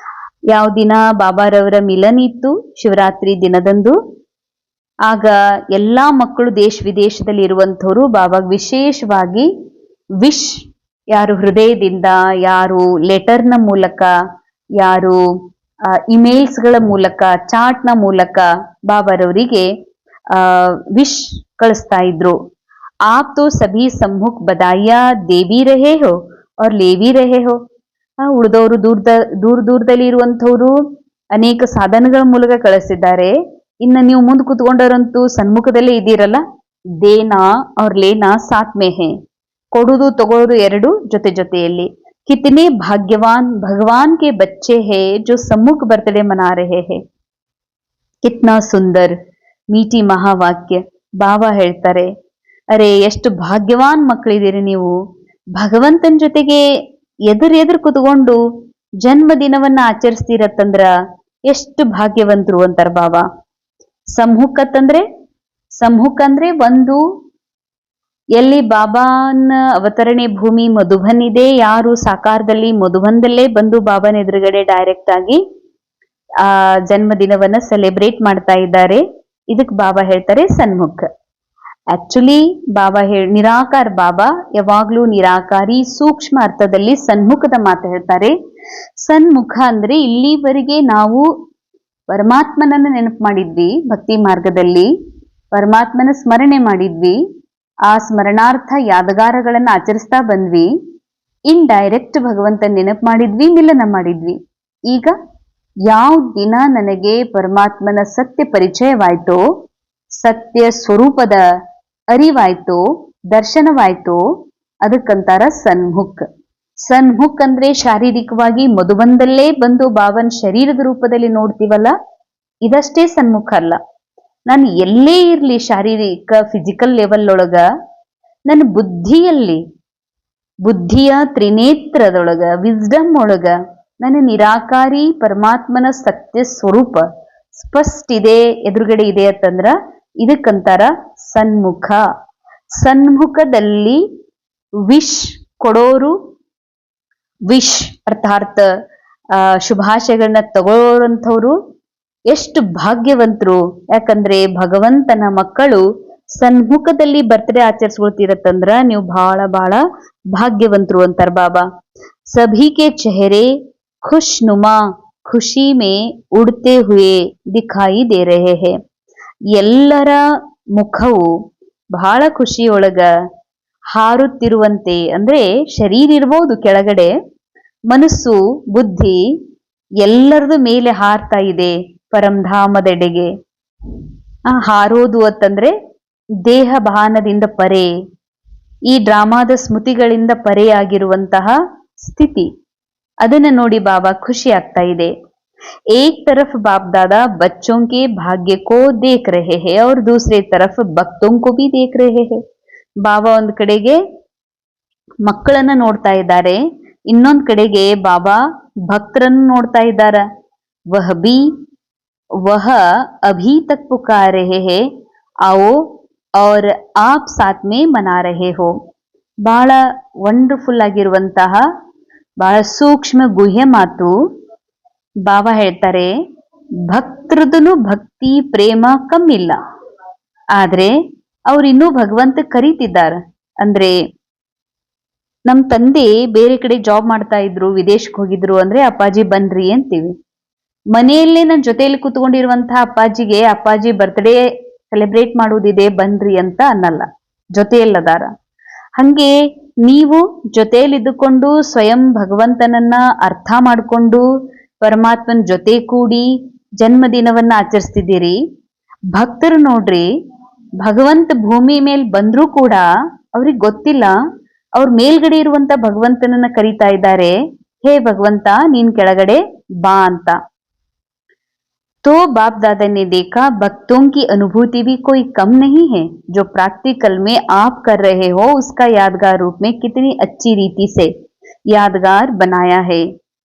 ಯಾವ ದಿನ ಬಾಬಾರವರ ಮಿಲನ ಇತ್ತು ಶಿವರಾತ್ರಿ ದಿನದಂದು, ಆಗ ಎಲ್ಲಾ ಮಕ್ಕಳು ದೇಶ ವಿದೇಶದಲ್ಲಿ ಇರುವಂತವರು ಬಾಬಾ ವಿಶೇಷವಾಗಿ ವಿಶ್, ಯಾರು ಹೃದಯದಿಂದ, ಯಾರು ಲೆಟರ್ನ ಮೂಲಕ, ಯಾರು ಇಮೇಲ್ಸ್ಗಳ ಮೂಲಕ, ಚಾಟ್ನ ಮೂಲಕ ಬಾಬಾರವರಿಗೆ ವಿಶ್ ಕಳಿಸ್ತಾ ಇದ್ರು. आप तो सभी सम्मुख बधाइयां दे भी रहे हो और ले भी रहे हो. ಉಳಿದವರು ದೂರದಲ್ಲಿ ಇರುವಂತವ್ರು ಅನೇಕ ಸಾಧನಗಳ ಮೂಲಕ ಕಳಿಸಿದ್ದಾರೆ. ಇನ್ನು ನೀವು ಮುಂದೆ ಕೂತ್ಕೊಂಡವರಂತೂ ಸನ್ಮುಖದಲ್ಲೇ ಇದ್ದೀರಲ್ಲ. ದೇನಾ और लेना साथ में है. ಕೊಡುವುದು ತಗೊಳ್ಳೋದು ಎರಡು ಜೊತೆ ಜೊತೆಯಲ್ಲಿ. कितने भाग्यवान भगवान के बच्चे हैं जो सम्मुख बर्थडे मना रहे हैं. ಕಿತ್ನಾ ಸುಂದರ್ ಮೀಟಿ ಮಹಾವಾಕ್ಯ. ಬಾಬಾ ಹೇಳ್ತಾರೆ, ಅರೆ ಎಷ್ಟು ಭಾಗ್ಯವಾನ್ ಮಕ್ಕಳಿದ್ದೀರಿ ನೀವು. ಭಗವಂತನ ಜೊತೆಗೆ ಎದುರು ಕುತ್ಕೊಂಡು ಜನ್ಮ ದಿನವನ್ನ ಆಚರಿಸ್ತೀರತ್ತಂದ್ರ ಎಷ್ಟು ಭಾಗ್ಯವಂತರು ಅಂತಾರ ಬಾಬಾ. ಸಮೂಹ ಅಂದ್ರೆ ಒಂದು ಎಲ್ಲಿ ಬಾಬಾನ ಅವತರಣೆ ಭೂಮಿ ಮಧುಬನ್ ಇದೆ, ಯಾರು ಸಾಕಾರದಲ್ಲಿ ಮಧುಬನ್ದಲ್ಲೇ ಬಂದು ಬಾಬಾನ ಎದುರುಗಡೆ ಡೈರೆಕ್ಟ್ ಆಗಿ ಆ ಜನ್ಮ ದಿನವನ್ನ ಸೆಲೆಬ್ರೇಟ್ ಮಾಡ್ತಾ ಇದ್ದಾರೆ. ಇದಕ್ ಬಾಬಾ ಹೇಳ್ತಾರೆ ಸನ್ಮುಖ. ಆಕ್ಚುಲಿ ಬಾಬಾ ನಿರಾಕಾರ ಬಾಬಾ ಯಾವಾಗ್ಲೂ ನಿರಾಕಾರಿ ಸೂಕ್ಷ್ಮ ಅರ್ಥದಲ್ಲಿ ಸನ್ಮುಖದ ಮಾತು ಹೇಳ್ತಾರೆ. ಸನ್ಮುಖ ಅಂದ್ರೆ ಇಲ್ಲಿವರೆಗೆ ನಾವು ಪರಮಾತ್ಮನನ್ನ ನೆನಪು ಮಾಡಿದ್ವಿ, ಭಕ್ತಿ ಮಾರ್ಗದಲ್ಲಿ ಪರಮಾತ್ಮನ ಸ್ಮರಣೆ ಮಾಡಿದ್ವಿ, ಆ ಸ್ಮರಣಾರ್ಥ ಯಾದಗಾರಗಳನ್ನ ಆಚರಿಸ್ತಾ ಬಂದ್ವಿ, ಇನ್ ಡೈರೆಕ್ಟ್ ಭಗವಂತನ ನೆನಪು ಮಾಡಿದ್ವಿ, ಮಿಲನ ಮಾಡಿದ್ವಿ. ಈಗ ಯಾವ ದಿನ ನನಗೆ ಪರಮಾತ್ಮನ ಸತ್ಯ ಪರಿಚಯವಾಯ್ತೋ, ಸತ್ಯ ಸ್ವರೂಪದ ಅರಿವಾಯ್ತೋ, ದರ್ಶನವಾಯ್ತೋ, ಅದಕ್ಕಂತಾರ ಸನ್ಮುಖ್. ಸನ್ಮುಖ್ ಅಂದ್ರೆ ಶಾರೀರಿಕವಾಗಿ ಮಧುಬಂದಲ್ಲೇ ಬಂದು ಬಾಬನ್ ಶರೀರದ ರೂಪದಲ್ಲಿ ನೋಡ್ತೀವಲ್ಲ, ಇದಷ್ಟೇ ಸನ್ಮುಖ ಅಲ್ಲ. ನಾನು ಎಲ್ಲೇ ಇರ್ಲಿ ಶಾರೀರಿಕ ಫಿಸಿಕಲ್ ಲೆವೆಲ್ ಒಳಗ, ನನ್ನ ಬುದ್ಧಿಯ ತ್ರಿನೇತ್ರದೊಳಗ ವಿಸ್ಡಮ್ ಒಳಗ ನನ್ನ ನಿರಾಕಾರಿ ಪರಮಾತ್ಮನ ಸತ್ಯ ಸ್ವರೂಪ ಸ್ಪಷ್ಟ ಇದೆ, ಎದುರುಗಡೆ ಇದೆ ಅಂತಂದ್ರ ಇದಕ್ಕಂತಾರ ಸನ್ಮುಖ. ಸನ್ಮುಖದಲ್ಲಿ ವಿಶ್ ಕೊಡೋರು, ವಿಶ್ ಅರ್ಥಾತ್ ಶುಭಾಶಯಗಳನ್ನ ತಗೋರಂಥವ್ರು ಎಷ್ಟು ಭಾಗ್ಯವಂತರು. ಯಾಕಂದ್ರೆ ಭಗವಂತನ ಮಕ್ಕಳು ಸನ್ಮುಖದಲ್ಲಿ ಬರ್ತ್ಡೇ ಆಚರಿಸ್ಕೊಳ್ತಿರತ್ತಂದ್ರ ನೀವು ಬಹಳ ಬಹಳ ಭಾಗ್ಯವಂತರು ಅಂತಾರ ಬಾಬಾ. ಸಭಿಕೆ ಚೆಹರೆ ಖುಷ್ನುಮಾ ಖುಷಿ ಮೇ ಉಡ್ತೆ ಹುಯೇ ದಿಖಾಯಿ ದೇ ರಹೆ ಹೇ. ಎಲ್ಲರ ಮುಖವು ಬಹಳ ಖುಷಿಯೊಳಗ ಹಾರುತ್ತಿರುವಂತೆ, ಅಂದ್ರೆ ಶರೀರ ಇರ್ಬೋದು ಕೆಳಗಡೆ, ಮನಸ್ಸು ಬುದ್ಧಿ ಎಲ್ಲರದು ಮೇಲೆ ಹಾರ್ತಾ ಇದೆ ಪರಂಧಾಮದೆಡೆಗೆ. ಹಾರೋದು ಅಂತಂದ್ರೆ ದೇಹ ಭಾನದಿಂದ ಪರೆ, ಈ ಡ್ರಾಮಾದ ಸ್ಮೃತಿಗಳಿಂದ ಪರೆಯಾಗಿರುವಂತಹ ಸ್ಥಿತಿ. ಅದನ್ನ ನೋಡಿ ಬಾಬಾ ಖುಷಿ ಆಗ್ತಾ ಇದೆ. एक तरफ बाप दादा बच्चों के भाग्य को देख रहे हैं और दूसरे तरफ भक्तों को भी देख रहे हैं. ಬಾಬಾ ಒಂದ್ ಕಡೆಗೆ ಮಕ್ಕಳನ್ನ ನೋಡ್ತಾ ಇದ್ದಾರೆ, ಇನ್ನೊಂದ್ ಕಡೆಗೆ ಬಾಬಾ ಭಕ್ತರನ್ನು ನೋಡ್ತಾ ಇದ್ದಾರ. वह अभी तक पुकार रहे हैं, आओ और आप साथ में मना रहे हो. ಬಹಳ ವಂಡರ್ಫುಲ್ ಆಗಿರುವಂತಹ ಬಹಳ ಸೂಕ್ಷ್ಮ ಗುಹ್ಯ ಮಾತು. ಬಾಬಾ ಹೇಳ್ತಾರೆ, ಭಕ್ತರದನು ಭಕ್ತಿ ಪ್ರೇಮ ಕಮ್ಮಿಲ್ಲ, ಆದ್ರೆ ಅವ್ರು ಇನ್ನೂ ಭಗವಂತ ಕರೀತಿದ್ದಾರ. ಅಂದ್ರೆ ನಮ್ ತಂದೆ ಬೇರೆ ಕಡೆ ಜಾಬ್ ಮಾಡ್ತಾ ಇದ್ರು, ವಿದೇಶಕ್ಕೆ ಹೋಗಿದ್ರು ಅಂದ್ರೆ ಅಪ್ಪಾಜಿ ಬನ್ರಿ ಅಂತೀವಿ. ಮನೆಯಲ್ಲೇ ನನ್ನ ಜೊತೆಯಲ್ಲಿ ಕೂತ್ಕೊಂಡಿರುವಂತಹ ಅಪ್ಪಾಜಿಗೆ ಅಪ್ಪಾಜಿ ಬರ್ತ್ಡೇ ಸೆಲೆಬ್ರೇಟ್ ಮಾಡುವುದಿದೆ ಬನ್ರಿ ಅಂತ ಅನ್ನಲ್ಲ, ಜೊತೆಯಲ್ಲದಾರ. ಹಂಗೆ ನೀವು ಜೊತೆಯಲ್ಲಿದ್ದುಕೊಂಡು ಸ್ವಯಂ ಭಗವಂತನನ್ನ ಅರ್ಥ ಮಾಡಿಕೊಂಡು ಪರಮಾತ್ಮನ ಜೊತೆ ಕೂಡಿ ಜನ್ಮ ದಿನವನ್ನ ಆಚರಿಸ್ತಿದ್ದೀರಿ. ಭಕ್ತರು ನೋಡ್ರಿ, ಭಗವಂತ ಭೂಮಿ ಮೇಲೆ ಬಂದ್ರೂ ಕೂಡ ಅವ್ರಿಗೆ ಗೊತ್ತಿಲ್ಲ ಅವ್ರ ಮೇಲ್ಗಡೆ ಇರುವಂತ ಭಗವಂತನನ್ನ ಕರೀತಾ ಇದ್ದಾರೆ, ಹೇ ಭಗವಂತ ನೀನ್ ಕೆಳಗಡೆ ಬಾ ಅಂತ. तो बाप दादा ने देखा भक्तों की अनुभूति भी कोई कम नहीं है. जो प्रैक्टिकल में आप कर रहे हो उसका यादगार रूप में कितनी अच्छी रीति से यादगार बनाया है.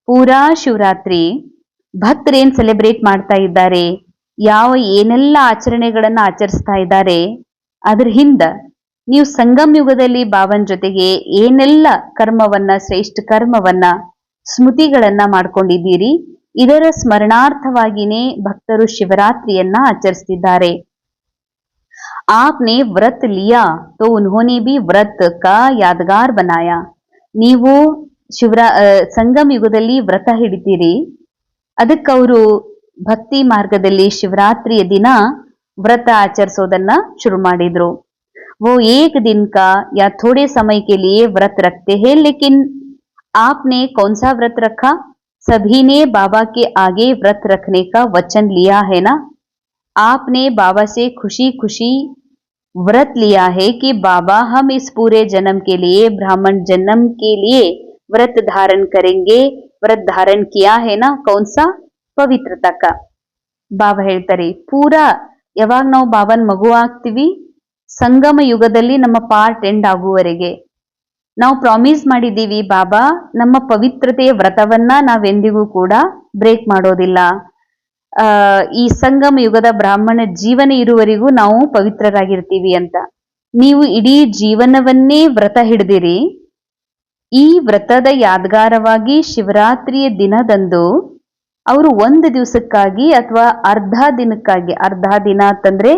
पूरा ಶಿವರಾತ್ರಿ ಭಕ್ತರೇನ್ ಸೆಲೆಬ್ರೇಟ್ ಮಾಡ್ತಾ ಇದ್ದಾರೆ, ಯಾವ ಏನೆಲ್ಲ ಆಚರಣೆಗಳನ್ನ ಆಚರಿಸ್ತಾ ಇದ್ದಾರೆ, ಅದ್ರ ಹಿಂದ ನೀವು ಸಂಗಮ್ ಯುಗದಲ್ಲಿ ಬಾಬನ್ ಜೊತೆಗೆ ಏನೆಲ್ಲ ಕರ್ಮವನ್ನ, ಶ್ರೇಷ್ಠ ಕರ್ಮವನ್ನ, ಸ್ಮೃತಿಗಳನ್ನ ಮಾಡ್ಕೊಂಡಿದ್ದೀರಿ, ಇದರ ಸ್ಮರಣಾರ್ಥವಾಗಿನೇ ಭಕ್ತರು ಶಿವರಾತ್ರಿಯನ್ನ ಆಚರಿಸ್ತಿದ್ದಾರೆ. आपने व्रत लिया तो उन्होंने भी व्रत का यादगार बनाया. ನೀವು ಸಂಗಮ್ ಯುಗದಲ್ಲಿ ವ್ರತ ಹಿಡಿತೀರಿ, ಅದಕ್ಕವರು ಭಕ್ತಿ ಮಾರ್ಗದಲ್ಲಿ ಶಿವರಾತ್ರಿಯ ದಿನ ವ್ರತ ಆಚರಿಸೋದನ್ನ ಶುರು ಮಾಡಿದ್ರು. वो एक दिन का या थोड़े समय के लिए व्रत रखते हैं, लेकिन आपने कौन सा व्रत रखा? सभी ने बाबा के आगे व्रत रखने का वचन लिया है ना। आपने बाबा से खुशी खुशी व्रत लिया है कि बाबा हम इस पूरे जन्म के लिए, ब्राह्मण जन्म के लिए व्रत धारण करेंगे। व्रत धारण किया है ना, कौन सा? ಪವಿತ್ರತಾ का. ಬಾಬಾ ಹೇಳ್ತಾರೆ, ಪೂರಾ ಯಾವಾಗ ನಾವು ಬಾಬನ್ ಮಗು ಆಗ್ತೀವಿ, ಸಂಗಮ ಯುಗದಲ್ಲಿ ನಮ್ಮ ಪಾರ್ಟ್ ಎಂಡ್ ಆಗುವವರೆಗೆ ನಾವು ಪ್ರಾಮಿಸ್ ಮಾಡಿದ್ದೀವಿ, ಬಾಬಾ ನಮ್ಮ ಪವಿತ್ರತೆಯ ವ್ರತವನ್ನ ನಾವೆಂದಿಗೂ ಕೂಡ ಬ್ರೇಕ್ ಮಾಡೋದಿಲ್ಲ. ಈ ಸಂಗಮ ಯುಗದ ಬ್ರಾಹ್ಮಣ ಜೀವನ ಇರುವವರೆಗೂ ನಾವು ಪವಿತ್ರರಾಗಿರ್ತೀವಿ ಅಂತ. ನೀವು ಇಡೀ ಜೀವನವನ್ನೇ ವ್ರತ ಹಿಡಿದಿರಿ. ಈ ವ್ರತದ ಯಾದಗಾರವಾಗಿ ಶಿವರಾತ್ರಿಯ ದಿನದಂದು ಅವರು ಒಂದು ದಿವಸಕ್ಕಾಗಿ ಅಥವಾ ಅರ್ಧ ದಿನಕ್ಕಾಗಿ, ಅರ್ಧ ದಿನ ಅಂತಂದ್ರೆ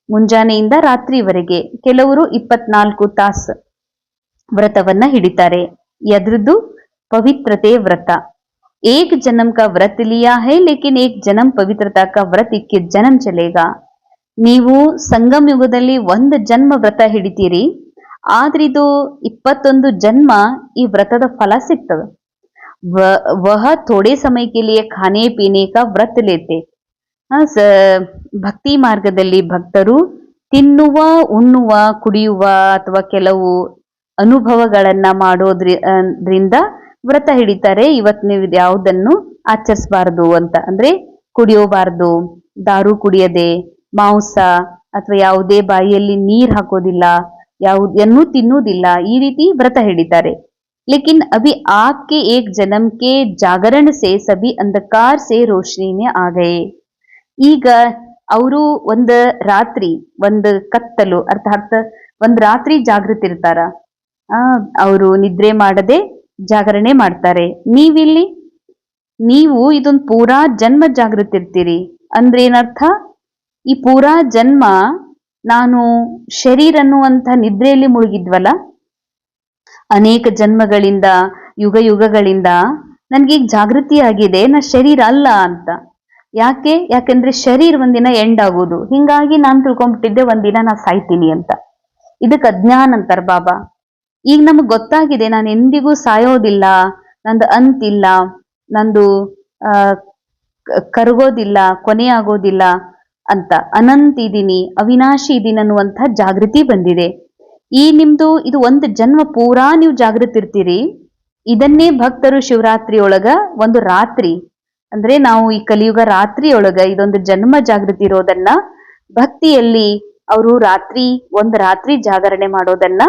ಮುಂಜಾನೆಯಿಂದ ರಾತ್ರಿವರೆಗೆ, ಕೆಲವರು 24 ತಾಸು ವ್ರತವನ್ನ ಹಿಡಿತಾರೆ. ಎದ್ರದ್ದು? ಪವಿತ್ರತೆ ವ್ರತ. एक जन्म का व्रत लिया है, लेकिन एक जन्म पवित्रता का व्रत 21 जन्म चलेगा. ನೀವು ಸಂಗಮ ಯುಗದಲ್ಲಿ ಒಂದು ಜನ್ಮ ವ್ರತ ಹಿಡಿತೀರಿ, ಆದ್ರೆ ಇದು 21 ಜನ್ಮ ಈ ವ್ರತದ ಫಲ ಸಿಗ್ತದೆ. वह थोड़े समय के लिए खाने पीने का व्रत लेते. ಭಕ್ತಿ ಮಾರ್ಗದಲ್ಲಿ ಭಕ್ತರು ತಿನ್ನುವ, ಉಣ್ಣುವ, ಕುಡಿಯುವ ಅಥವಾ ಕೆಲವು ಅನುಭವಗಳನ್ನ ಮಾಡೋದ್ರಿಂದ ವ್ರತ ಹಿಡಿತಾರೆ. ಇವತ್ತು ನೀವು ಯಾವುದನ್ನು ಆಚರಿಸಬಾರದು ಅಂತ, ಅಂದ್ರೆ ಕುಡಿಯೋಬಾರ್ದು, ದಾರು ಕುಡಿಯದೆ, ಮಾಂಸ ಅಥವಾ ಯಾವುದೇ ಬಾಯಿಯಲ್ಲಿ ನೀರ್ ಹಾಕೋದಿಲ್ಲ, ಯಾವುದನ್ನು ತಿನ್ನುವುದಿಲ್ಲ, ಈ ರೀತಿ ವ್ರತ ಹಿಡಿತಾರೆ. लेकिन अभी आपके एक जन्म के जागरण से सभी अंधकार से रोशनी में आ गए. ಈಗ ಅವರು ಒಂದು ರಾತ್ರಿ, ಒಂದು ಕತ್ತಲು ಅರ್ಥಾತ್ ಒಂದು ರಾತ್ರಿ ಜಾಗೃತಿ ಇರ್ತಾರ. ಅವರು ನಿದ್ರೆ ಮಾಡದೆ ಜಾಗರಣೆ ಮಾಡ್ತಾರೆ. ನೀವು ಇದೊಂದು ಪೂರಾ ಜನ್ಮ ಜಾಗೃತಿ ಇರ್ತೀರಿ. ಅಂದ್ರೆ ಏನರ್ಥ? ಈ ಪೂರಾ ಜನ್ಮ ನಾನು ಶರೀರ ಅನ್ನುವಂಥ ನಿದ್ರೆಯಲ್ಲಿ ಮುಳುಗಿದ್ವಲ್ಲ, ಅನೇಕ ಜನ್ಮಗಳಿಂದ, ಯುಗ ಯುಗಗಳಿಂದ ನನ್ಗೀಗ ಜಾಗೃತಿ ಆಗಿದೆ, ನಾ ಶರೀರ ಅಲ್ಲ ಅಂತ. ಯಾಕೆಂದ್ರೆ ಶರೀರ ಒಂದಿನ ಎಂಡ್ ಆಗೋದು. ಹಿಂಗಾಗಿ ನಾನು ತಿಳ್ಕೊಂಡ್ಬಿಟ್ಟಿದ್ದೆ ಒಂದಿನ ನಾ ಸಾಯ್ತೀನಿ ಅಂತ. ಇದಕ್ಕೆ ಅಜ್ಞಾನ ಅಂತಾರ ಬಾಬಾ. ಈಗ ನಮಗ್ ಗೊತ್ತಾಗಿದೆ, ನಾನು ಎಂದಿಗೂ ಸಾಯೋದಿಲ್ಲ, ನಂದು ಅಂತಿಲ್ಲ, ನಂದು ಕರಗೋದಿಲ್ಲ, ಕೊನೆ ಆಗೋದಿಲ್ಲ ಅಂತ. ಅನಂತ ಇದೀನಿ, ಅವಿನಾಶಿ ಇದೀನಿ ಅನ್ನುವಂಥ ಜಾಗೃತಿ ಬಂದಿದೆ. ಈ ನಿಮ್ದು ಇದು ಒಂದು ಜನ್ಮ ಪೂರಾ ನೀವು ಜಾಗೃತಿ ಇರ್ತೀರಿ. ಇದನ್ನೇ ಭಕ್ತರು ಶಿವರಾತ್ರಿ ಒಳಗ ಒಂದು ರಾತ್ರಿ, ಅಂದ್ರೆ ನಾವು ಈ ಕಲಿಯುಗ ರಾತ್ರಿಯೊಳಗ ಇದೊಂದು ಜನ್ಮ ಜಾಗೃತಿ ಇರೋದನ್ನ ಭಕ್ತಿಯಲ್ಲಿ ಅವರು ಒಂದು ರಾತ್ರಿ ಜಾಗರಣೆ ಮಾಡೋದನ್ನ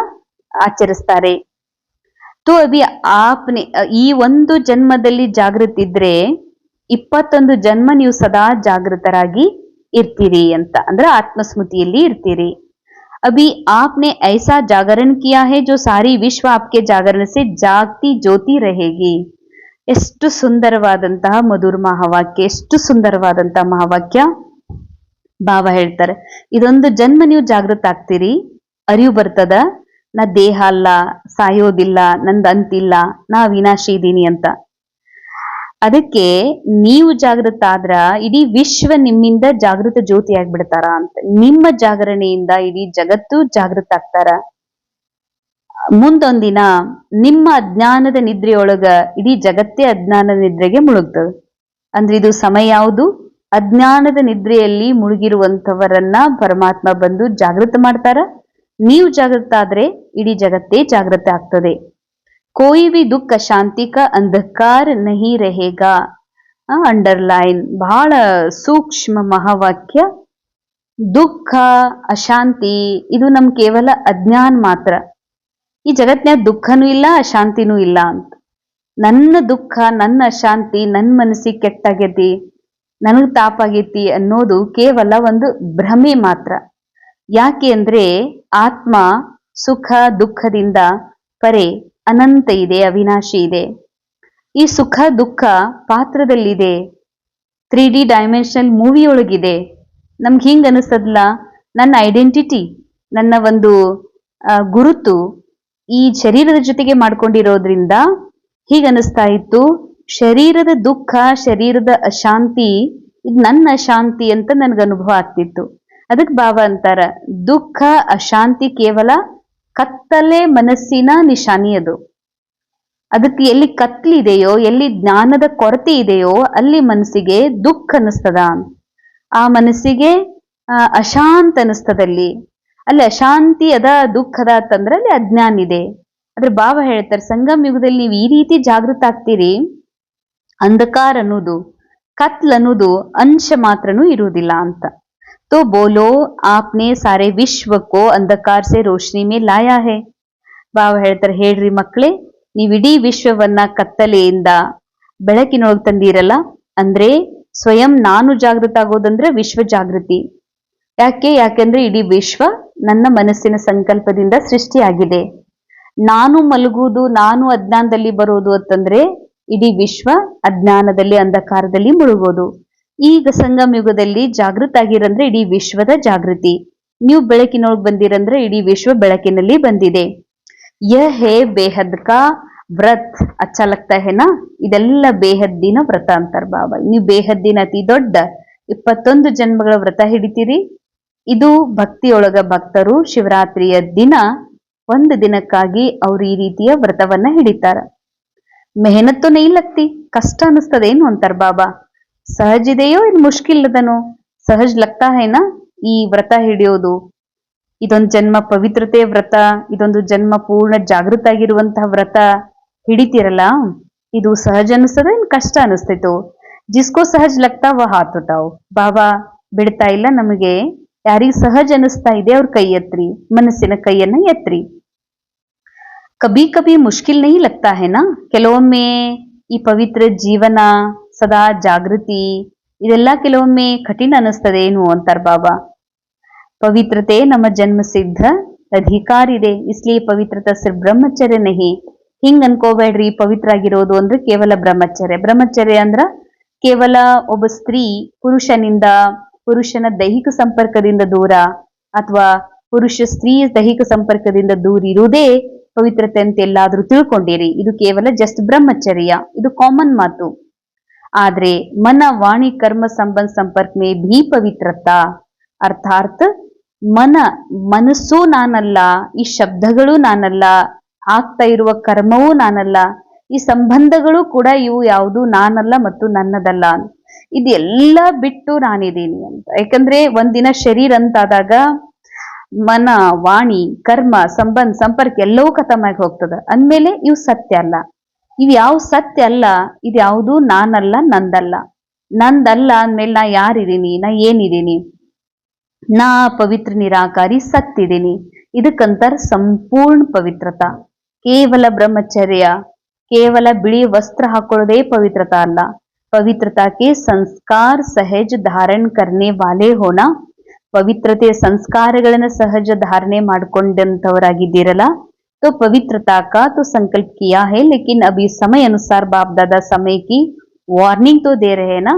ಆಚರಿಸ್ತಾರೆ. ತೋ ಅಭಿ ಆಪ್ನೆ ಈ ಒಂದು ಜನ್ಮದಲ್ಲಿ ಜಾಗೃತಿ ಇದ್ರೆ 21 ಜನ್ಮ ನೀವು ಸದಾ ಜಾಗೃತರಾಗಿ ಇರ್ತೀರಿ ಅಂತ, ಅಂದ್ರೆ ಆತ್ಮಸ್ಮೃತಿಯಲ್ಲಿ ಇರ್ತೀರಿ. अभी आपने ऐसा जागरण किया है जो सारी विश्व आपके जागरण से जागती ज्योति रहेगी. ಎಷ್ಟು ಸುಂದರವಾದಂತಹ ಮಧುರ ಮಹಾವಾಕ್ಯ, ಎಷ್ಟು ಸುಂದರವಾದಂತಹ ಮಹಾವಾಕ್ಯ ಬಾಬಾ ಹೇಳ್ತಾರೆ. ಇದೊಂದು ಜನ್ಮ ನೀವು ಜಾಗೃತ ಆಗ್ತೀರಿ, ಅರಿವು ಬರ್ತದ, ನಾ ದೇಹ ಅಲ್ಲ, ಸಾಯೋದಿಲ್ಲ, ನಂದು ಅಂತಿಲ್ಲ, ನಾ ವಿನಾಶಿ ಇದ್ದೀನಿ ಅಂತ. ಅದಕ್ಕೆ ನೀವು ಜಾಗೃತ ಆದ್ರ ಇಡೀ ವಿಶ್ವ ನಿಮ್ಮಿಂದ ಜಾಗೃತ ಜ್ಯೋತಿ ಆಗ್ಬಿಡ್ತಾರ ಅಂತ. ನಿಮ್ಮ ಜಾಗರಣೆಯಿಂದ ಇಡೀ ಜಗತ್ತು ಜಾಗೃತ ಆಗ್ತಾರ. ಮುಂದೊಂದಿನ ನಿಮ್ಮ ಅಜ್ಞಾನದ ನಿದ್ರೆಯೊಳಗ ಇಡೀ ಜಗತ್ತೇ ಅಜ್ಞಾನದ ನಿದ್ರೆಗೆ ಮುಳುಗ್ತದೆ. ಅಂದ್ರೆ ಇದು ಸಮಯ ಯಾವುದು? ಅಜ್ಞಾನದ ನಿದ್ರೆಯಲ್ಲಿ ಮುಳುಗಿರುವಂತವರನ್ನ ಪರಮಾತ್ಮ ಬಂದು ಜಾಗೃತ ಮಾಡ್ತಾರ. ನೀವು ಜಾಗೃತ ಆದ್ರೆ ಇಡೀ ಜಗತ್ತೇ ಜಾಗೃತ ಆಗ್ತದೆ. कोई भी दुख अशांति का अंधकार नहीं रहेगा. ಅಂಡರ್ಲೈನ್, ಬಹಳ ಸೂಕ್ಷ್ಮ ಮಹಾವಾಕ್ಯ. ದುಃಖ, ಅಶಾಂತಿ ಇದು ನಮ್ ಕೇವಲ ಅಜ್ಞಾನ ಮಾತ್ರ. ಈ ಜಗತ್ನ್ಯಾಗ ದುಃಖನೂ ಇಲ್ಲ, ಅಶಾಂತಿನೂ ಇಲ್ಲ ಅಂತ. ನನ್ನ ದುಃಖ, ನನ್ನ ಅಶಾಂತಿ, ನನ್ನ ಮನಸ್ಸಿಗೆ ಕೆಟ್ಟಾಗೈತಿ, ನನಗ್ ತಾಪಾಗೈತಿ ಅನ್ನೋದು ಕೇವಲ ಒಂದು ಭ್ರಮೆ ಮಾತ್ರ. ಯಾಕೆ ಅಂದ್ರೆ ಆತ್ಮ ಸುಖ ದುಃಖದಿಂದ ಪರೆ ಅನಂತ ಇದೆ, ಅವಿನಾಶಿ ಇದೆ. ಈ ಸುಖ ದುಃಖ ಪಾತ್ರದಲ್ಲಿದೆ, 3D ಡೈಮೆನ್ಷನಲ್ ಮೂವಿ ಒಳಗಿದೆ. ನಮ್ಗೆ ಹಿಂಗ ಅನಿಸ್ತದಲ್ಲ, ನನ್ನ ಐಡೆಂಟಿಟಿ, ನನ್ನ ಒಂದು ಗುರುತು ಈ ಶರೀರದ ಜೊತೆಗೆ ಮಾಡ್ಕೊಂಡಿರೋದ್ರಿಂದ ಹೀಗನಿಸ್ತಾ ಇತ್ತು. ಶರೀರದ ದುಃಖ, ಶರೀರದ ಅಶಾಂತಿ ಇದು ನನ್ನ ಅಶಾಂತಿ ಅಂತ ನನ್ಗೆ ಅನುಭವ ಆಗ್ತಿತ್ತು. ಅದಕ್ ಬಾಬಾ ಅಂತಾರ, ದುಃಖ ಅಶಾಂತಿ ಕೇವಲ ಕತ್ತಲೆ ಮನಸ್ಸಿನ ನಿಶಾನಿ ಅದು. ಅದಕ್ಕೆ ಎಲ್ಲಿ ಕತ್ಲಿದೆಯೋ, ಎಲ್ಲಿ ಜ್ಞಾನದ ಕೊರತೆ ಇದೆಯೋ ಅಲ್ಲಿ ಮನಸ್ಸಿಗೆ ದುಃಖ ಅನಿಸ್ತದ. ಆ ಮನಸ್ಸಿಗೆ ಅಶಾಂತ ಅನಿಸ್ತದಲ್ಲಿ, ಅಲ್ಲಿ ಅಶಾಂತಿ ಅದ, ದುಃಖದ ಅಂತಂದ್ರೆ ಅಲ್ಲಿ ಅಜ್ಞಾನ ಇದೆ. ಆದ್ರೆ ಬಾಬಾ ಹೇಳ್ತಾರೆ, ಸಂಗಮ ಯುಗದಲ್ಲಿ ನೀವು ಈ ರೀತಿ ಜಾಗೃತ ಆಗ್ತೀರಿ, ಅಂಧಕಾರ ಅನ್ನೋದು, ಕತ್ಲ್ ಅನ್ನೋದು ಅಂಶ ಮಾತ್ರನೂ ಇರುವುದಿಲ್ಲ ಅಂತ. तो बोलो आपने सारे विश्व को अंधकार से रोशनी में लाया है. ಬಾಬಾ ಹೇಳ್ತಾರೆ, ಹೇಳ್ರಿ ಮಕ್ಕಳೇ, ನೀವು ಇಡೀ ವಿಶ್ವವನ್ನ ಕತ್ತಲೆಯಿಂದ ಬೆಳಕಿನೊಳಗೆ ತಂದಿರಲ್ಲ. ಅಂದ್ರೆ ಸ್ವಯಂ ನಾನು ಜಾಗೃತ ಆಗೋದಂದ್ರೆ ವಿಶ್ವ ಜಾಗೃತಿ. ಯಾಕೆಂದ್ರೆ ಇಡೀ ವಿಶ್ವ ನನ್ನ ಮನಸ್ಸಿನ ಸಂಕಲ್ಪದಿಂದ ಸೃಷ್ಟಿಯಾಗಿದೆ. ನಾನು ಮಲಗುವುದು, ನಾನು ಅಜ್ಞಾನದಲ್ಲಿ ಬರೋದು ಅಂತಂದ್ರೆ ಇಡೀ ವಿಶ್ವ ಅಜ್ಞಾನದಲ್ಲಿ ಅಂಧಕಾರದಲ್ಲಿ ಮುಳುಗೋದು. ಈಗ ಸಂಗಮ ಯುಗದಲ್ಲಿ ಜಾಗೃತ ಆಗಿರಂದ್ರೆ ಇಡೀ ವಿಶ್ವದ ಜಾಗೃತಿ. ನೀವು ಬೆಳಕಿನೊಳಗೆ ಬಂದಿರಂದ್ರೆ ಇಡೀ ವಿಶ್ವ ಬೆಳಕಿನಲ್ಲಿ ಬಂದಿದೆ. ಯಹ ಹೇ ಬೇಹದ್ ಕಾ ವ್ರತ್. ಅಚ್ಚಾ ಲಗ್ತಾ ಹೇನಾ? ಇದೆಲ್ಲ ಬೇಹದ್ದಿನ ವ್ರತ ಅಂತಾರ ಬಾಬಾ. ನೀವು ಬೇಹದ್ದಿನ ಅತಿ ದೊಡ್ಡ 21 ಜನ್ಮಗಳ ವ್ರತ ಹಿಡಿತೀರಿ. ಇದು ಭಕ್ತಿಯೊಳಗ ಭಕ್ತರು ಶಿವರಾತ್ರಿಯ ದಿನ ಒಂದು ದಿನಕ್ಕಾಗಿ ಅವ್ರು ಈ ರೀತಿಯ ವ್ರತವನ್ನ ಹಿಡಿತಾರ. ಮೆಹನತ್ತು ನೈ ಲಗ್ತಿ, ಕಷ್ಟ ಅನಿಸ್ತದೇನು ಅಂತಾರ ಬಾಬಾ. ಸಹಜ ಇದೆಯೋ ಇದು ಮುಷ್ಕಿಲ್ ಅದನೋ? ಸಹಜ್ ಲಗ್ತಾ ಹೇನಾ ಈ ವ್ರತ ಹಿಡಿಯೋದು? ಇದೊಂದು ಜನ್ಮ ಪವಿತ್ರತೆ ವ್ರತ, ಇದೊಂದು ಜನ್ಮ ಪೂರ್ಣ ಜಾಗೃತ ಆಗಿರುವಂತಹ ವ್ರತ ಹಿಡಿತಿರಲ್ಲ, ಇದು ಸಹಜ ಅನಿಸ್ತದ ಏನ್ ಕಷ್ಟ ಅನಿಸ್ತೈತೋ? ಜಿಸ್ಕೋ ಸಹಜ್ ಲಗ್ತಾ ವ ಹಾತ್ ಉಠಾವ್. ಬಾಬಾ ಬಿಡ್ತಾ ಇಲ್ಲ ನಮಗೆ. ಯಾರಿಗೆ ಸಹಜ ಅನಿಸ್ತಾ ಇದೆ ಅವ್ರ ಕೈ ಎತ್ರಿ, ಮನಸ್ಸಿನ ಕೈಯನ್ನ ಎತ್ರಿ. ಕಬಿ ಕಬಿ ಮುಷ್ಕಿಲ್ ನಹಿ ಲಗ್ತಾ ಹೇನಾ? ಕೆಲವೊಮ್ಮೆ ಈ ಪವಿತ್ರ ಜೀವನ, ಸದಾ ಜಾಗೃತಿ, ಇದೆಲ್ಲ ಕೆಲವೊಮ್ಮೆ ಕಠಿಣ ಅನಿಸ್ತದೆ ಏನು ಅಂತಾರ ಬಾಬಾ. ಪವಿತ್ರತೆ ನಮ್ಮ ಜನ್ಮ ಸಿದ್ಧ ಅಧಿಕಾರ ಇದೆ, ಇಸ್ಲಿಯೇ ಪವಿತ್ರತಾ ಸಿರ್ಫ್ ಬ್ರಹ್ಮಚರ್ಯ ನಹಿ. ಹಿಂಗ್ ಅನ್ಕೋಬೇಡ್ರಿ, ಪವಿತ್ರ ಆಗಿರೋದು ಅಂದ್ರೆ ಕೇವಲ ಬ್ರಹ್ಮಚರ್ಯ. ಬ್ರಹ್ಮಚರ್ಯ ಅಂದ್ರ ಕೇವಲ ಒಬ್ಬ ಸ್ತ್ರೀ ಪುರುಷನ ದೈಹಿಕ ಸಂಪರ್ಕದಿಂದ ದೂರ, ಅಥವಾ ಪುರುಷ ಸ್ತ್ರೀ ದೈಹಿಕ ಸಂಪರ್ಕದಿಂದ ದೂರ ಇರುವುದೇ ಪವಿತ್ರತೆ ಅಂತ ಎಲ್ಲಾದ್ರೂ ತಿಳ್ಕೊಂಡಿರಿ. ಇದು ಕೇವಲ ಜಸ್ಟ್ ಬ್ರಹ್ಮಚರ್ಯ, ಇದು ಕಾಮನ್ ಮಾತು. ಆದ್ರೆ ಮನ ವಾಣಿ ಕರ್ಮ ಸಂಬಂಧ ಸಂಪರ್ಕ ಮೇ ಭೀ ಪವಿತ್ರತಾ, ಅರ್ಥಾತ್ ಮನಸ್ಸು ನಾನಲ್ಲ, ಈ ಶಬ್ದಗಳು ನಾನಲ್ಲ, ಆಗ್ತಾ ಇರುವ ಕರ್ಮವೂ ನಾನಲ್ಲ, ಈ ಸಂಬಂಧಗಳು ಕೂಡ ಇವು ಯಾವುದು ನಾನಲ್ಲ ಮತ್ತು ನನ್ನದಲ್ಲ. ಇದೆಲ್ಲ ಬಿಟ್ಟು ನಾನಿದ್ದೀನಿ ಅಂತ. ಯಾಕಂದ್ರೆ ಒಂದಿನ ಶರೀರ ಅಂತಾದಾಗ ಮನ ವಾಣಿ ಕರ್ಮ ಸಂಬಂಧ ಸಂಪರ್ಕ ಎಲ್ಲವೂ ಖತಮಾಗಿ ಹೋಗ್ತದ. ಅಂದ್ಮೇಲೆ ಇವು ಸತ್ಯ ಅಲ್ಲ. ಇವು ಯಾವ ಸತ್ಯ ಅಲ್ಲ, ಇದ್ಯಾವುದು ನಾನಲ್ಲ, ನಂದಲ್ಲ. ನಂದಲ್ಲ ಅಂದ್ಮೇಲೆ ನಾ ಯಾರಿದ್ದೀನಿ, ನಾ ಏನಿದ್ದೀನಿ? ನಾ ಪವಿತ್ರ ನಿರಾಕಾರಿ ಸತ್ತಿದ್ದೀನಿ. ಇದಕ್ಕಂತಾರ ಸಂಪೂರ್ಣ ಪವಿತ್ರತಾ. ಕೇವಲ ಬ್ರಹ್ಮಚರ್ಯ, ಕೇವಲ ಬಿಳಿ ವಸ್ತ್ರ ಹಾಕೊಳ್ಳೋದೇ ಪವಿತ್ರತಾ ಅಲ್ಲ. ಪವಿತ್ರತಾಕ್ಕೆ ಸಂಸ್ಕಾರ ಸಹಜ ಧಾರಣ ಕರ್ನೆ ವಾಲೆ ಹೋನಾ. ಪವಿತ್ರತೆಯ ಸಂಸ್ಕಾರಗಳನ್ನ ಸಹಜ ಧಾರಣೆ ಮಾಡ್ಕೊಂಡಂತವರಾಗಿದ್ದೀರಲ್ಲ. तो पवित्रता का तो संकल्प किया है, लेकिन अभी समय अनुसार बाप दादा समय की वार्निंग तो दे रहे हैं ना.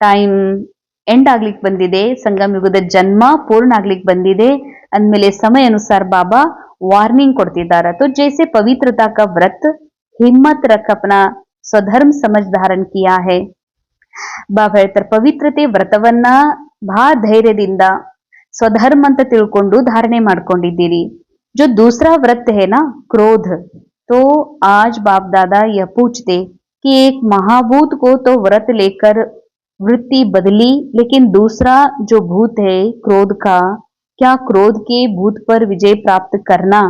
ಟೈಮ್ ಎಂಡ್ ಆಗ್ಲಿಕ್ಕೆ ಬಂದಿದೆ, ಸಂಗಮ ಯುಗದ ಜನ್ಮ ಪೂರ್ಣ ಆಗ್ಲಿಕ್ಕೆ ಬಂದಿದೆ ಅಂದ್ಮೇಲೆ ಸಮಯ ಅನುಸಾರ ಬಾಬಾ ವಾರ್ನಿಂಗ್ ಕೊಡ್ತಿದ್ದಾರೆ. तो जैसे पवित्रता का व्रत हिम्मत रख अपना स्वधर्म समझ धारण किया है. ಬಾಬಾ ಹೇಳ್ತಾರೆ, ಪವಿತ್ರತೆ ವ್ರತವನ್ನ ಬಹಳ ಧೈರ್ಯದಿಂದ ಸ್ವಧರ್ಮ ಅಂತ ತಿಳ್ಕೊಂಡು ಧಾರಣೆ ಮಾಡ್ಕೊಂಡಿದ್ದೀರಿ. जो दूसरा व्रत है ना क्रोध, तो आज बाप दादा यह पूछते कि एक महाभूत को तो व्रत लेकर वृत्ति बदली, लेकिन दूसरा जो भूत है क्रोध का, क्या क्रोध के भूत पर विजय प्राप्त करना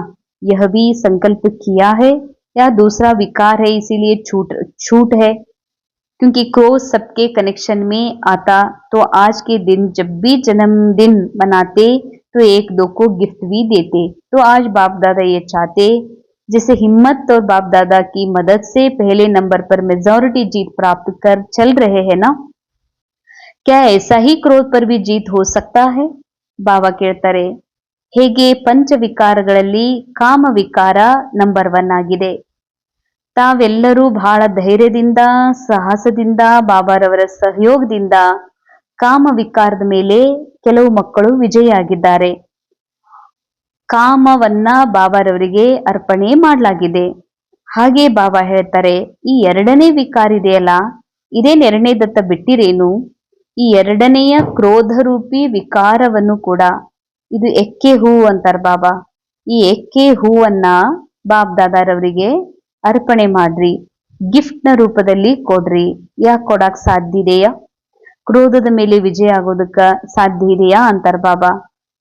यह भी संकल्प किया है, या दूसरा विकार है इसीलिए छूट है? क्योंकि क्रोध सबके कनेक्शन में आता, तो आज के दिन जब भी जन्मदिन मनाते तो एक दो को गिफ्ट भी देते. तो आज बाप दादा ये चाहते, जैसे हिम्मत और बाप दादा की मदद से पहले नंबर पर मेजॉरिटी जीत प्राप्त कर चल रहे हैं ना, क्या ऐसा ही क्रोध पर भी जीत हो सकता है? ಬಾಬಾ ಕೇಳ್ತಾರೆ, ಹೇಗೆ ಪಂಚ ವಿಕಾರಗಳಲ್ಲಿ ಕಾಮ ವಿಕಾರ ನಂಬರ್ 1 ಆಗಿದೆ. ತಾವೆಲ್ಲರೂ ಬಹಳ ಧೈರ್ಯದಿಂದ ಸಾಹಸದಿಂದ ಬಾಬಾರವರ ಸಹಯೋಗದಿಂದ ಕಾಮ ವಿಕಾರದ ಮೇಲೆ ಕೆಲವು ಮಕ್ಕಳು ವಿಜಯಿಯಾಗಿದ್ದಾರೆ. ಕಾಮವನ್ನ ಬಾಬಾರವರಿಗೆ ಅರ್ಪಣೆ ಮಾಡಲಾಗಿದೆ. ಹಾಗೆ ಬಾಬಾ ಹೇಳ್ತಾರೆ, ಈ ಎರಡನೇ ವಿಕಾರ ಇದೆಯಲ್ಲ, ಇದೇನ್ ಎರಡನೇ ದತ್ತ ಬಿಟ್ಟಿರೇನು? ಈ ಎರಡನೆಯ ಕ್ರೋಧರೂಪಿ ವಿಕಾರವನ್ನು ಕೂಡ, ಇದು ಎಕ್ಕೆ ಹೂವು ಅಂತಾರ ಬಾಬಾ, ಈ ಎಕ್ಕೆ ಹೂವನ್ನ ಬಾಬ್ ದಾದಾರವರಿಗೆ ಅರ್ಪಣೆ ಮಾಡ್ರಿ, ಗಿಫ್ಟ್ ನ ರೂಪದಲ್ಲಿ ಕೊಡ್ರಿ. ಯಾಕೆ ಕೊಡಾಕ್ ಸಾಧ್ಯ ಇದೆಯಾ? ಕ್ರೋಧದ ಮೇಲೆ ವಿಜಯ ಆಗೋದಕ್ಕ ಸಾಧ್ಯ ಇದೆಯಾ ಅಂತಾರ ಬಾಬಾ.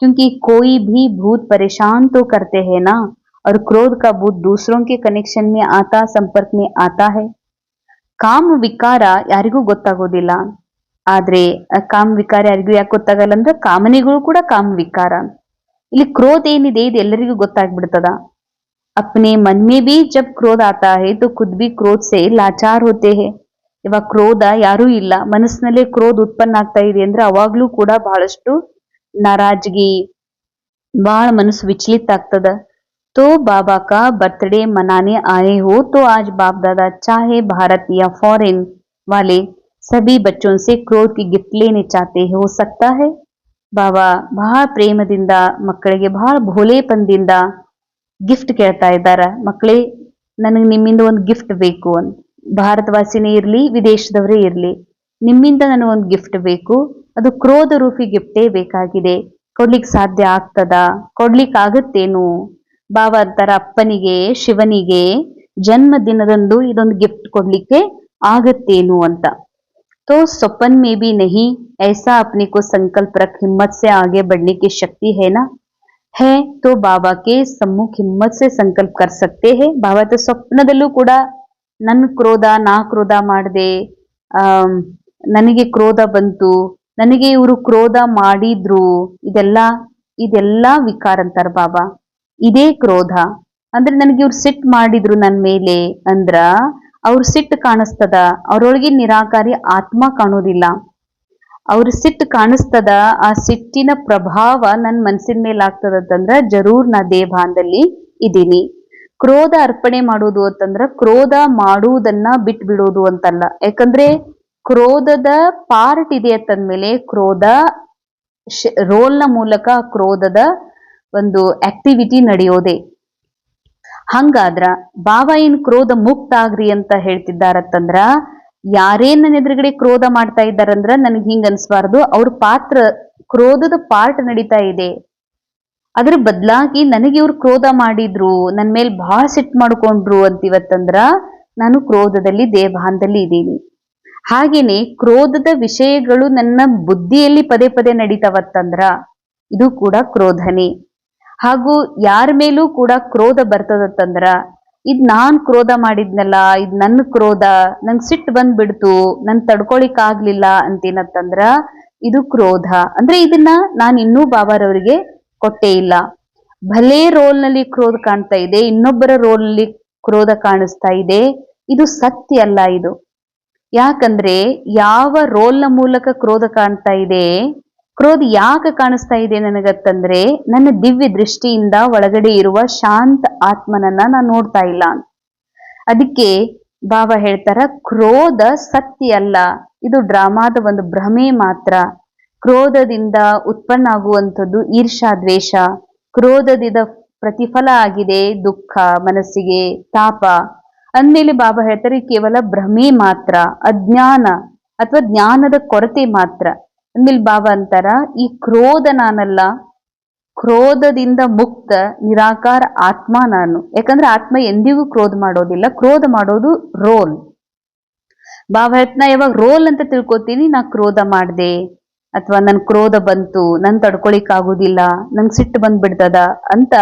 क्योंकि कोई भी भूत परेशान तो करते हैं ना, और क्रोध का भूत दूसरों के कनेक्शन में आता, संपर्क में आता है. ಕಾಮ ವಿಕಾರ ಯಾರಿಗೂ ಗೊತ್ತಾಗೋದಿಲ್ಲ. ಆದ್ರೆ ಕಾಮ ವಿಕಾರ ಯಾರಿಗೂ ಯಾಕೆ ಗೊತ್ತಾಗಲ್ಲ ಅಂದ್ರೆ ಕಾಮನೆಗಳು ಕೂಡ ಕಾಮ ವಿಕಾರ. ಇಲ್ಲಿ ಕ್ರೋಧ ಏನಿದೆ ಇದು ಎಲ್ಲರಿಗೂ ಗೊತ್ತಾಗ್ಬಿಡ್ತದ. अपने मन में भी जब क्रोध आता है तो खुद भी क्रोध से लाचार होते हैं. ಇವಾಗ ಕ್ರೋಧ ಯಾರೂ ಇಲ್ಲ, ಮನಸ್ಸಿನಲ್ಲೇ ಕ್ರೋಧ ಉತ್ಪನ್ನ ಆಗ್ತಾ ಇದೆ ಅಂದ್ರೆ ಅವಾಗ್ಲೂ ಕೂಡ ಬಹಳಷ್ಟು नाराजगी, बड़ा मनस विचलित ಆಗ್ತದ. तो बाबा का बर्थडे मनाने आए हो तो आज बाप दादा चाहे भारत या फॉरेन वाले सभी बच्चों से क्रोध की गिफ्ट लेने चाहते हो सकता है. ಬಾಬಾ ಬಹಳ ಪ್ರೇಮದಿಂದ ಮಕ್ಕಳಿಗೆ ಬಹಳ ಭೋಲೆಪಂದಿಂದ ಗಿಫ್ಟ್ ಕೇಳ್ತಾ ಇದ್ದಾರ. ಮಕ್ಕಳೇ, ನನಗೆ ನಿಮ್ಮಿಂದ ಒಂದು ಗಿಫ್ಟ್ ಬೇಕು ಅಂತ. ಭಾರತವಾಸಿನೇ ಇರ್ಲಿ, ವಿದೇಶದವರೇ ಇರ್ಲಿ, ನಿಮ್ಮಿಂದ ನನಗೊಂದು ಗಿಫ್ಟ್ ಬೇಕು. ಅದು ಕ್ರೋಧ ರೂಪಿ ಗಿಫ್ಟೇ ಬೇಕಾಗಿದೆ. ಕೊಡ್ಲಿಕ್ಕೆ ಸಾಧ್ಯ ಆಗ್ತದ? ಕೊಡ್ಲಿಕ್ಕೆ ಆಗತ್ತೇನು? ಬಾಬಾ ಅಂತಾರ, ಅಪ್ಪನಿಗೆ ಶಿವನಿಗೆ ಜನ್ಮ ದಿನದಂದು ಇದೊಂದು ಗಿಫ್ಟ್ ಕೊಡ್ಲಿಕ್ಕೆ ಆಗತ್ತೇನು ಅಂತ. तो स्वप्न में भी नहीं, ऐसा अपने को संकल्प रख हिम्मत से आगे बढ़ने की शक्ति है ना, है तो बाबा के सम्मुख हिम्मत से संकल्प कर सकते हैं. ಬಾಬಾ तो ಸ್ವಪ್ನದಲ್ಲೂ ಕೂಡ ನನ್ನ ಕ್ರೋಧ ನಾ ಕ್ರೋಧ ಮಾಡದೆ, ನನಗೆ ಕ್ರೋಧ ಬಂತು, ನನಗೆ ಇವರು ಕ್ರೋಧ ಮಾಡಿದ್ರು, ಇದೆಲ್ಲ ವಿಕಾರ ಅಂತಾರ ಬಾಬಾ. ಇದೇ ಕ್ರೋಧ ಅಂದ್ರೆ ನನಗೆ ಇವ್ರು ಸಿಟ್ಟು ಮಾಡಿದ್ರು ನನ್ನ ಮೇಲೆ ಅಂದ್ರ ಅವ್ರ ಸಿಟ್ಟು ಕಾಣಿಸ್ತದ, ಅವ್ರೊಳಗೆ ನಿರಾಕಾರಿ ಆತ್ಮ ಕಾಣೋದಿಲ್ಲ. ಅವ್ರ ಸಿಟ್ಟು ಕಾಣಿಸ್ತದ, ಆ ಸಿಟ್ಟಿನ ಪ್ರಭಾವ ನನ್ನ ಮನಸ್ಸಿನ ಮೇಲೆ ಆಗ್ತದಂದ್ರ ಜರೂರ್ ನಾ ದೇಹಭಾನದಲ್ಲಿ ಇದ್ದೀನಿ. ಕ್ರೋಧ ಅರ್ಪಣೆ ಮಾಡೋದು ಅಂತಂದ್ರ ಕ್ರೋಧ ಮಾಡುವುದನ್ನ ಬಿಟ್ಟು ಬಿಡೋದು ಅಂತಲ್ಲ. ಯಾಕಂದ್ರೆ ಕ್ರೋಧದ ಪಾರ್ಟ್ ಇದೆ ಅಂತಂದ್ಮೇಲೆ ಕ್ರೋಧ ರೋಲ್ನ ಮೂಲಕ ಕ್ರೋಧದ ಒಂದು ಆಕ್ಟಿವಿಟಿ ನಡೆಯೋದೆ. ಹಂಗಾದ್ರ ಬಾಬಾ ಏನ್ ಕ್ರೋಧ ಮುಕ್ತ ಆಗ್ರಿ ಅಂತ ಹೇಳ್ತಿದ್ದಾರತ್ತಂದ್ರ, ಯಾರೇನ್ ನನ್ನ ಎದುರುಗಡೆ ಕ್ರೋಧ ಮಾಡ್ತಾ ಇದ್ದಾರಂದ್ರ ನನಗೆ ಹಿಂಗ ಅನ್ಸ್ಬಾರ್ದು, ಅವ್ರ ಪಾತ್ರ ಕ್ರೋಧದ ಪಾರ್ಟ್ ನಡೀತಾ ಇದೆ. ಅದ್ರ ಬದಲಾಗಿ ನನಗೆ ಇವ್ರು ಕ್ರೋಧ ಮಾಡಿದ್ರು, ನನ್ ಮೇಲೆ ಬಹಳ ಸಿಟ್ಟು ಮಾಡ್ಕೊಂಡ್ರು ಅಂತಿವತ್ತಂದ್ರ ನಾನು ಕ್ರೋಧದಲ್ಲಿ ದೇಹಭಾನದಲ್ಲಿ ಇದ್ದೀನಿ. ಹಾಗೇನೆ ಕ್ರೋಧದ ವಿಷಯಗಳು ನನ್ನ ಬುದ್ಧಿಯಲ್ಲಿ ಪದೇ ಪದೇ ನಡೀತಾವತ್ತಂದ್ರ ಇದು ಕೂಡ ಕ್ರೋಧನೆ. ಹಾಗೂ ಯಾರ ಮೇಲೂ ಕೂಡ ಕ್ರೋಧ ಬರ್ತದತ್ತಂದ್ರ ಇದ್ ನಾನ್ ಕ್ರೋಧ ಮಾಡಿದ್ನಲ್ಲ, ಇದ್ ನನ್ನ ಕ್ರೋಧ, ನಂಗ್ ಸಿಟ್ಟು ಬಂದ್ಬಿಡ್ತು, ನನ್ ತಡ್ಕೊಳಿಕ್ ಆಗ್ಲಿಲ್ಲ ಅಂತೇನತ್ತಂದ್ರ ಇದು ಕ್ರೋಧ. ಅಂದ್ರೆ ಇದನ್ನ ನಾನು ಇನ್ನೂ ಬಾಬಾರವರಿಗೆ ಕೊಟ್ಟೇ ಇಲ್ಲ. ಭಲೇ ರೋಲ್ ನಲ್ಲಿ ಕ್ರೋಧ ಕಾಣ್ತಾ ಇದೆ, ಇನ್ನೊಬ್ಬರ ರೋಲ್ ನಲ್ಲಿ ಕ್ರೋಧ ಕಾಣಿಸ್ತಾ ಇದೆ, ಇದು ಸತ್ಯ ಅಲ್ಲ ಇದು. ಯಾಕಂದ್ರೆ ಯಾವ ರೋಲ್ನ ಮೂಲಕ ಕ್ರೋಧ ಕಾಣ್ತಾ ಇದೆ, ಕ್ರೋಧ ಯಾಕೆ ಕಾಣಿಸ್ತಾ ಇದೆ ನನಗತ್ತಂದ್ರೆ ನನ್ನ ದಿವ್ಯ ದೃಷ್ಟಿಯಿಂದ ಒಳಗಡೆ ಇರುವ ಶಾಂತ ಆತ್ಮನನ್ನ ನಾನು ನೋಡ್ತಾ ಇಲ್ಲ. ಅದಕ್ಕೆ ಬಾಬಾ ಹೇಳ್ತಾರ, ಕ್ರೋಧ ಸತ್ಯ ಅಲ್ಲ, ಇದು ಡ್ರಾಮಾದ ಒಂದು ಭ್ರಮೆ ಮಾತ್ರ. ಕ್ರೋಧದಿಂದ ಉತ್ಪನ್ನ ಆಗುವಂಥದ್ದು ಈರ್ಷಾ ದ್ವೇಷ. ಕ್ರೋಧದಿಂದ ಪ್ರತಿಫಲ ಆಗಿದೆ ದುಃಖ, ಮನಸ್ಸಿಗೆ ತಾಪ. ಅಂದ್ಮೇಲೆ ಬಾಬಾ ಹೇಳ್ತಾರೆ ಕೇವಲ ಭ್ರಮೆ ಮಾತ್ರ, ಅಜ್ಞಾನ ಅಥವಾ ಜ್ಞಾನದ ಕೊರತೆ ಮಾತ್ರ. ಅಂದ್ಮೇಲೆ ಬಾಬಾ ಅಂತಾರ, ಈ ಕ್ರೋಧ ನಾನಲ್ಲ, ಕ್ರೋಧದಿಂದ ಮುಕ್ತ ನಿರಾಕಾರ ಆತ್ಮ ನಾನು. ಯಾಕಂದ್ರೆ ಆತ್ಮ ಎಂದಿಗೂ ಕ್ರೋಧ ಮಾಡೋದಿಲ್ಲ, ಕ್ರೋಧ ಮಾಡೋದು ರೋಲ್. ಬಾಬಾ ಹೇಳ್ತಾ, ಯಾವಾಗ ರೋಲ್ ಅಂತ ತಿಳ್ಕೊತೀನಿ, ನಾ ಕ್ರೋಧ ಮಾಡ್ದೆ ಅಥವಾ ನನ್ ಕ್ರೋಧ ಬಂತು, ನನ್ ತಡ್ಕೊಳಿಕ್ ಆಗುದಿಲ್ಲ, ನಂಗ್ ಸಿಟ್ಟು ಬಂದ್ಬಿಡ್ತದ ಅಂತ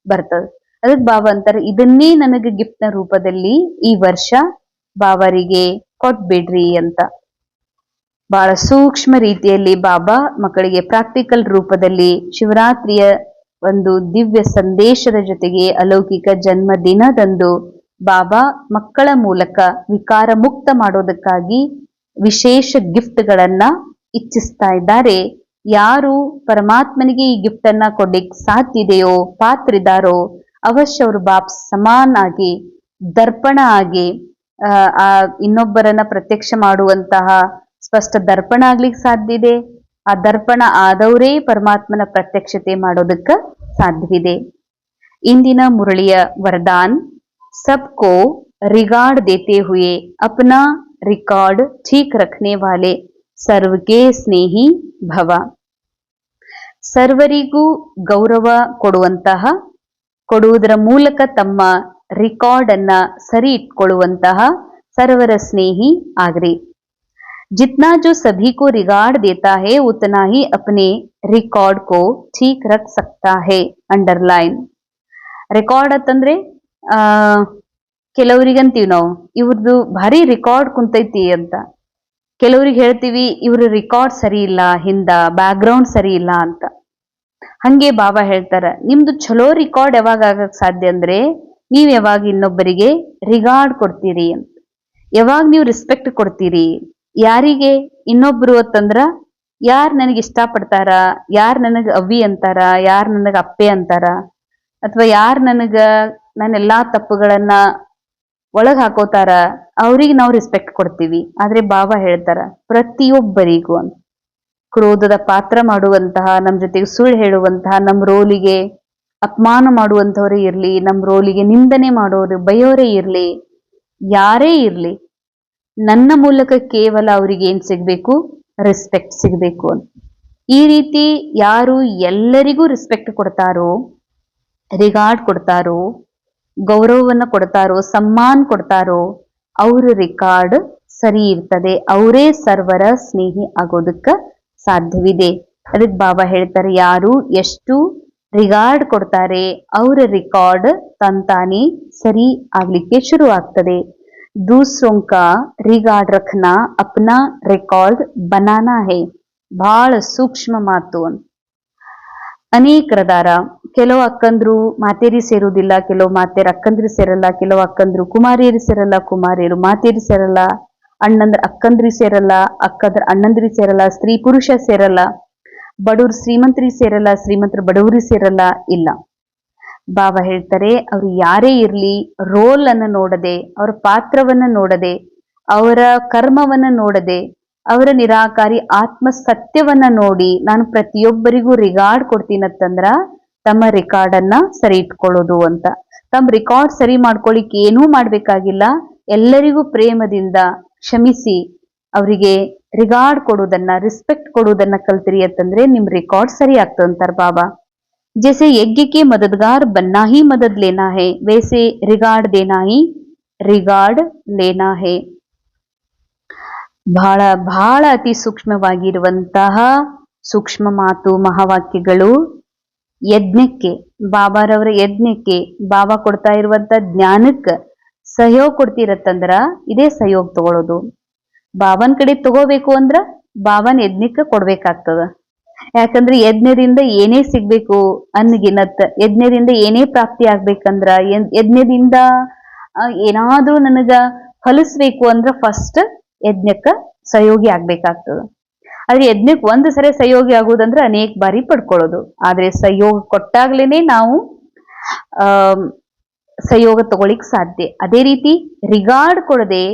ಬರ್ತದ. ಅದಕ್ಕೆ ಬಾಬಾ ಅಂತಾರೆ, ಇದನ್ನೇ ನನಗೆ ಗಿಫ್ಟ್ ನ ರೂಪದಲ್ಲಿ ಈ ವರ್ಷ ಬಾಬರಿಗೆ ಕೊಟ್ಬಿಡ್ರಿ ಅಂತ. ಬಹಳ ಸೂಕ್ಷ್ಮ ರೀತಿಯಲ್ಲಿ ಬಾಬಾ ಮಕ್ಕಳಿಗೆ ಪ್ರಾಕ್ಟಿಕಲ್ ರೂಪದಲ್ಲಿ ಶಿವರಾತ್ರಿಯ ಒಂದು ದಿವ್ಯ ಸಂದೇಶದ ಜೊತೆಗೆ ಅಲೌಕಿಕ ಜನ್ಮ ದಿನದಂದು ಬಾಬಾ ಮಕ್ಕಳ ಮೂಲಕ ವಿಕಾರ ಮುಕ್ತ ಮಾಡೋದಕ್ಕಾಗಿ ವಿಶೇಷ ಗಿಫ್ಟ್ಗಳನ್ನ ಇಚ್ಛಿಸ್ತಾ ಇದ್ದಾರೆ. ಯಾರು ಪರಮಾತ್ಮನಿಗೆ ಈ ಗಿಫ್ಟ್ ಅನ್ನ ಕೊಡ್ಲಿಕ್ಕೆ ಸಾಧ್ಯ ಇದೆಯೋ, ಪಾತ್ರಿದಾರೋ, ಅವಶ್ಯ ಅವರು ಬಾಪ್ ಸಮಾನಾಗಿ ದರ್ಪಣ ಆಗಿ ಆ ಇನ್ನೊಬ್ಬರನ್ನ ಪ್ರತ್ಯಕ್ಷ ಮಾಡುವಂತಹ ಸ್ಪಷ್ಟ ದರ್ಪಣ ಆಗ್ಲಿಕ್ಕೆ ಸಾಧ್ಯ ಇದೆ. ಆ ದರ್ಪಣ ಆದವರೇ ಪರಮಾತ್ಮನ ಪ್ರತ್ಯಕ್ಷತೆ ಮಾಡೋದಕ್ಕ ಸಾಧ್ಯವಿದೆ. ಇಂದಿನ ಮುರಳಿಯ ವರದಾನ್, सबको रिगार्ड देते हुए अपना रिकॉर्ड ठीक रखने वाले ಸರ್ವಕ್ಕೆ ಸ್ನೇಹಿ ಭವ. ಸರ್ವರಿಗೂ ಗೌರವ ಕೊಡುವುದರ ಮೂಲಕ ತಮ್ಮ ರೆಕಾರ್ಡ್ ಅನ್ನ ಸರಿ ಇಟ್ಕೊಳ್ಳುವಂತಹ ಸರ್ವರ ಸ್ನೇಹಿ ಆಗ್ರಿ. जितना जो सभी को रिगार्ड देता है उतना ही अपने रिकॉर्ड को ठीक रख सकता है. ಅಂಡರ್ಲೈನ್. ರೆಕಾರ್ಡ್ ಅಂತಂದ್ರೆ ಕೆಲವರಿಗಂತೀವಿ ನಾವು ಇವ್ರದ್ದು ಭಾರಿ ರೆಕಾರ್ಡ್ ಕುಂತೈತಿ ಅಂತ. ಕೆಲವ್ರಿಗೆ ಹೇಳ್ತೀವಿ ಇವ್ರ ರೆಕಾರ್ಡ್ ಸರಿ ಇಲ್ಲ, ಹಿಂದ ಬ್ಯಾಕ್ಗ್ರೌಂಡ್ ಸರಿ ಇಲ್ಲ ಅಂತ. ಹಂಗೆ ಬಾಬಾ ಹೇಳ್ತಾರ, ನಿಮ್ದು ಚಲೋ ರೆಕಾರ್ಡ್ ಯಾವಾಗ ಆಗಕ್ ಸಾಧ್ಯ ಅಂದ್ರೆ ನೀವ್ ಯಾವಾಗ ಇನ್ನೊಬ್ಬರಿಗೆ ರಿಗಾರ್ಡ್ ಕೊಡ್ತೀರಿ ಅಂತ. ಯಾವಾಗ ನೀವು ರೆಸ್ಪೆಕ್ಟ್ ಕೊಡ್ತೀರಿ ಯಾರಿಗೆ, ಇನ್ನೊಬ್ರು ಅಂತಂದ್ರ ಯಾರ್ ನನಗೆ ಇಷ್ಟಪಡ್ತಾರ, ಯಾರ್ ನನಗ ಅವ್ವಿ ಅಂತಾರ, ಯಾರ್ ನನಗ ಅಪ್ಪೆ ಅಂತಾರ, ಅಥವಾ ಯಾರ್ ನನಗ ನನ್ನೆಲ್ಲಾ ತಪ್ಪುಗಳನ್ನ ಒಳಗ್ ಹಾಕೋತಾರ, ಅವ್ರಿಗೆ ನಾವು ರೆಸ್ಪೆಕ್ಟ್ ಕೊಡ್ತೀವಿ. ಆದ್ರೆ ಬಾಬಾ ಹೇಳ್ತಾರ ಪ್ರತಿಯೊಬ್ಬರಿಗೂ ಅಂತ. ಕ್ರೋಧದ ಪಾತ್ರ ಮಾಡುವಂತಹ, ನಮ್ ಜೊತೆಗೆ ಸುಳ್ಳು ಹೇಳುವಂತಹ, ನಮ್ ರೋಲಿಗೆ ಅಪಮಾನ ಮಾಡುವಂತವರೇ ಇರ್ಲಿ, ನಮ್ ರೋಲಿಗೆ ನಿಂದನೆ ಮಾಡೋರು ಬೈಯೋರೇ ಇರ್ಲಿ, ಯಾರೇ ಇರ್ಲಿ, ನನ್ನ ಮೂಲಕ ಕೇವಲ ಅವ್ರಿಗೆ ಏನ್ ಸಿಗ್ಬೇಕು, ರೆಸ್ಪೆಕ್ಟ್ ಸಿಗ್ಬೇಕು ಅಂತ. ಈ ರೀತಿ ಯಾರು ಎಲ್ಲರಿಗೂ ರೆಸ್ಪೆಕ್ಟ್ ಕೊಡ್ತಾರೋ, ರಿಗಾರ್ಡ್ ಕೊಡ್ತಾರೋ, ಗೌರವವನ್ನ ಕೊಡ್ತಾರೋ, ಸಮ್ಮಾನ್ ಕೊಡ್ತಾರೋ, ಅವ್ರ ರೆಕಾರ್ಡ್ ಸರಿ ಇರ್ತದೆ. ಅವರೇ ಸರ್ವರ ಸ್ನೇಹಿ ಆಗೋದಕ್ಕ ಸಾಧ್ಯವಿದೆ. ಅದಕ್ಕೆ ಬಾಬಾ ಹೇಳ್ತಾರೆ, ಯಾರು ಎಷ್ಟು ರಿಗಾರ್ಡ್ ಕೊಡ್ತಾರೆ ಅವರ ರೆಕಾರ್ಡ್ ತಂತಾನೆ ಸರಿ ಆಗ್ಲಿಕ್ಕೆ ಶುರು ಆಗ್ತದೆ. दूसरों का रिगार्ड रखना अपना रिकॉर्ड बनाना है. ಬಹಳ ಸೂಕ್ಷ್ಮ ಮಾತು. ಅನೇಕರದಾರ, ಕೆಲವು ಅಕ್ಕಂದ್ರು ಮಾತೇರಿ ಸೇರುವುದಿಲ್ಲ, ಕೆಲವು ಮಾತೇರು ಅಕ್ಕಂದ್ರು ಸೇರಲ್ಲ, ಕೆಲವು ಅಕ್ಕಂದ್ರು ಕುಮಾರಿಯರು ಸೇರಲ್ಲ, ಕುಮಾರಿಯರು ಮಾತೇರಿ ಸೇರಲ್ಲ, ಅಣ್ಣಂದ್ರ ಅಕ್ಕಂದ್ರಿ ಸೇರಲ್ಲ, ಅಕ್ಕಂದ್ರ ಅಣ್ಣಂದ್ರಿ ಸೇರಲ್ಲ, ಸ್ತ್ರೀ ಪುರುಷ ಸೇರಲ್ಲ, ಬಡವ್ರು ಶ್ರೀಮಂತರಿ ಸೇರಲ್ಲ, ಶ್ರೀಮಂತರು ಬಡವರಿ ಸೇರಲ್ಲ. ಇಲ್ಲ, ಬಾಬಾ ಹೇಳ್ತಾರೆ ಅವ್ರು ಯಾರೇ ಇರ್ಲಿ ರೋಲ್ ಅನ್ನ ನೋಡದೆ, ಅವರ ಪಾತ್ರವನ್ನ ನೋಡದೆ, ಅವರ ಕರ್ಮವನ್ನ ನೋಡದೆ, ಅವರ ನಿರಾಕಾರಿ ಆತ್ಮ ಸತ್ಯವನ್ನ ನೋಡಿ ನಾನು ಪ್ರತಿಯೊಬ್ಬರಿಗೂ ರಿಗಾರ್ಡ್ ಕೊಡ್ತೀನಂತಂದ್ರ ತಮ್ಮ ರೆಕಾರ್ಡ್ ಅನ್ನ ಸರಿ ಇಟ್ಕೊಳ್ಳೋದು ಅಂತ. ತಮ್ಮ ರೆಕಾರ್ಡ್ ಸರಿ ಮಾಡ್ಕೊಳ್ಳಿಕ್ಕೆ ಏನೂ ಮಾಡ್ಬೇಕಾಗಿಲ್ಲ, ಎಲ್ಲರಿಗೂ ಪ್ರೇಮದಿಂದ ಕ್ಷಮಿಸಿ ಅವರಿಗೆ ರಿಗಾರ್ಡ್ ಕೊಡೋದನ್ನ, ರೆಸ್ಪೆಕ್ಟ್ ಕೊಡೋದನ್ನ ಕಲ್ತಿರಿ ಅಂತಂದ್ರೆ ನಿಮ್ ರೆಕಾರ್ಡ್ ಸರಿ ಆಗ್ತದಂತಾರ ಬಾಬಾ. जैसे यज्ञ के मददगार बनना ही मदद लेना है, वैसे रिगार्ड देना ही रिगार्ड लेना है. ಬಹಳ ಬಹಳ ಅತಿ ಸೂಕ್ಷ್ಮವಾಗಿರುವಂತಹ ಸೂಕ್ಷ್ಮ ಮಾತು, ಮಹಾವಾಕ್ಯಗಳು. ಯಜ್ಞಕ್ಕೆ, ಬಾಬಾರವರ ಯಜ್ಞಕ್ಕೆ, ಬಾಬಾ ಕೊಡ್ತಾ ಇರುವಂತ ಜ್ಞಾನಕ್ಕೆ ಸಹಯೋಗ ಕೊಡ್ತಿರತ್ತಂದ್ರ ಇದೇ ಸಹಯೋಗ ತಗೊಳ್ಳೋದು. ಬಾಬನ್ ಕಡೆ ತಗೋಬೇಕು ಅಂದ್ರ ಬಾಬನ್ ಯಜ್ಞಕ್ಕೆ ಕೊಡ್ಬೇಕಾಗ್ತದ. ಯಾಕಂದ್ರೆ ಯಜ್ಞದಿಂದ ಏನೇ ಸಿಗ್ಬೇಕು ಅನ್ನಗಿನತ್, ಯಜ್ಞದಿಂದ ಏನೇ ಪ್ರಾಪ್ತಿ ಆಗ್ಬೇಕಂದ್ರ, ಯಜ್ಞದಿಂದ ಏನಾದ್ರೂ ನನಗ ಫಲಿಸ್ಬೇಕು ಅಂದ್ರ ಫಸ್ಟ್ ಯಜ್ಞಕ್ಕ ಸಹಯೋಗಿ ಆಗ್ಬೇಕಾಗ್ತದ. ಆದ್ರೆ ಯಜ್ಞಕ್ಕೆ ಒಂದು ಸರಿ ಸಹಯೋಗಿ ಆಗುವುದಂದ್ರೆ ಅನೇಕ ಬಾರಿ ಪಡ್ಕೊಳ್ಳೋದು. ಆದ್ರೆ ಸಹಯೋಗ ಕೊಟ್ಟಾಗ್ಲೇನೆ ನಾವು ಸಹಯೋಗ ತಗೊಳಿಕ್ ಸಾಧ್ಯ. ಅದೇ ರೀತಿ ರಿಗಾರ್ಡ್ ಕೊಡದೆ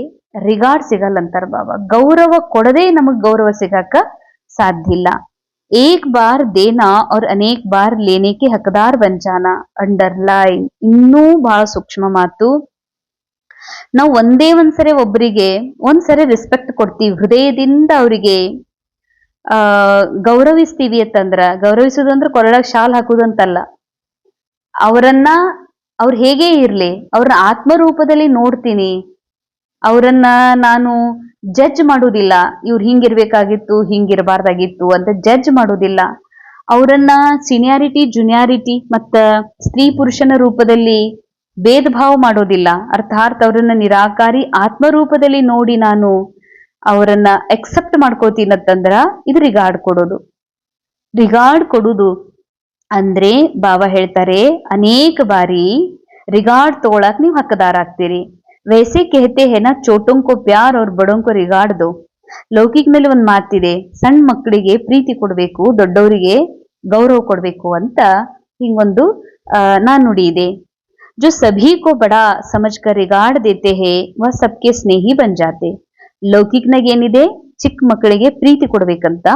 ರಿಗಾರ್ಡ್ ಸಿಗಲ್ಲ ಅಂತಾರ ಬಾಬಾ. ಗೌರವ ಕೊಡದೆ ನಮಗ್ ಗೌರವ ಸಿಗಾಕ ಸಾಧ್ಯ ಇಲ್ಲ. एक बार देना और अनेक बार लेने के हकदार बन जाना. ಅಂಡರ್ಲೈನ್. ಇನ್ನೂ ಬಹಳ ಸೂಕ್ಷ್ಮ ಮಾತು. ನಾವು ಒಂದ್ಸರಿ ಒಬ್ಬರಿಗೆ ಒಂದ್ಸರಿ ರೆಸ್ಪೆಕ್ಟ್ ಕೊಡ್ತೀವಿ, ಹೃದಯದಿಂದ ಅವರಿಗೆ ಗೌರವಿಸ್ತೀವಿ ಅಂತಂದ್ರ, ಗೌರವಿಸುದು ಅಂದ್ರೆ ಕೊರಳಾಗ ಶಾಲ್ ಹಾಕುದಂತಲ್ಲ, ಅವರನ್ನ ಅವ್ರು ಹೇಗೆ ಇರ್ಲಿ ಅವ್ರನ್ನ ಆತ್ಮರೂಪದಲ್ಲಿ ನೋಡ್ತೀನಿ. ಅವರನ್ನ ನಾನು ಜಡ್ಜ್ ಮಾಡುವುದಿಲ್ಲ, ಇವ್ರು ಹಿಂಗಿರ್ಬೇಕಾಗಿತ್ತು ಹಿಂಗಿರಬಾರ್ದಾಗಿತ್ತು ಅಂತ ಜಡ್ಜ್ ಮಾಡುವುದಿಲ್ಲ. ಅವರನ್ನ ಸೀನಿಯಾರಿಟಿ ಜೂನಿಯಾರಿಟಿ ಮತ್ತ ಸ್ತ್ರೀ ಪುರುಷನ ರೂಪದಲ್ಲಿ ಭೇದ ಭಾವ ಮಾಡೋದಿಲ್ಲ. ಅರ್ಥಾತ್ ಅವರನ್ನ ನಿರಾಕಾರಿ ಆತ್ಮರೂಪದಲ್ಲಿ ನೋಡಿ ನಾನು ಅವರನ್ನ ಎಕ್ಸೆಪ್ಟ್ ಮಾಡ್ಕೋತೀನಂತಂದ್ರ ಇದು ರಿಗಾರ್ಡ್ ಕೊಡೋದು. ರಿಗಾರ್ಡ್ ಕೊಡುದು ಅಂದ್ರೆ ಬಾಬಾ ಹೇಳ್ತಾರೆ ಅನೇಕ ಬಾರಿ ರಿಗಾರ್ಡ್ ತಗೊಳಕ್ ನೀವು ಹಕ್ಕದಾರ ಆಗ್ತೀರಿ. वैसे कहते हैं ना, छोटों को प्यार और बड़ों को रिगार्ड दो. ಲೌಕಿಕನಲ್ಲಿ ಒಂದು ಮಾತಿದೆ, ಸಣ್ಣ ಮಕ್ಕಳಿಗೆ ಪ್ರೀತಿ ಕೊಡ್ಬೇಕು, ದೊಡ್ಡವರಿಗೆ ಗೌರವ ಕೊಡ್ಬೇಕು ಅಂತ ಹಿಂಗೊಂದು ನಾನುಡಿ ಇದೆ. जो सभी को बड़ा समझकर रिगार्ड देते हैं वह सबके स्नेही बन जाते. ಲೌಕಿಕನಾಗ ಏನಿದೆ, ಚಿಕ್ಕ ಮಕ್ಕಳಿಗೆ ಪ್ರೀತಿ ಕೊಡ್ಬೇಕಂತ,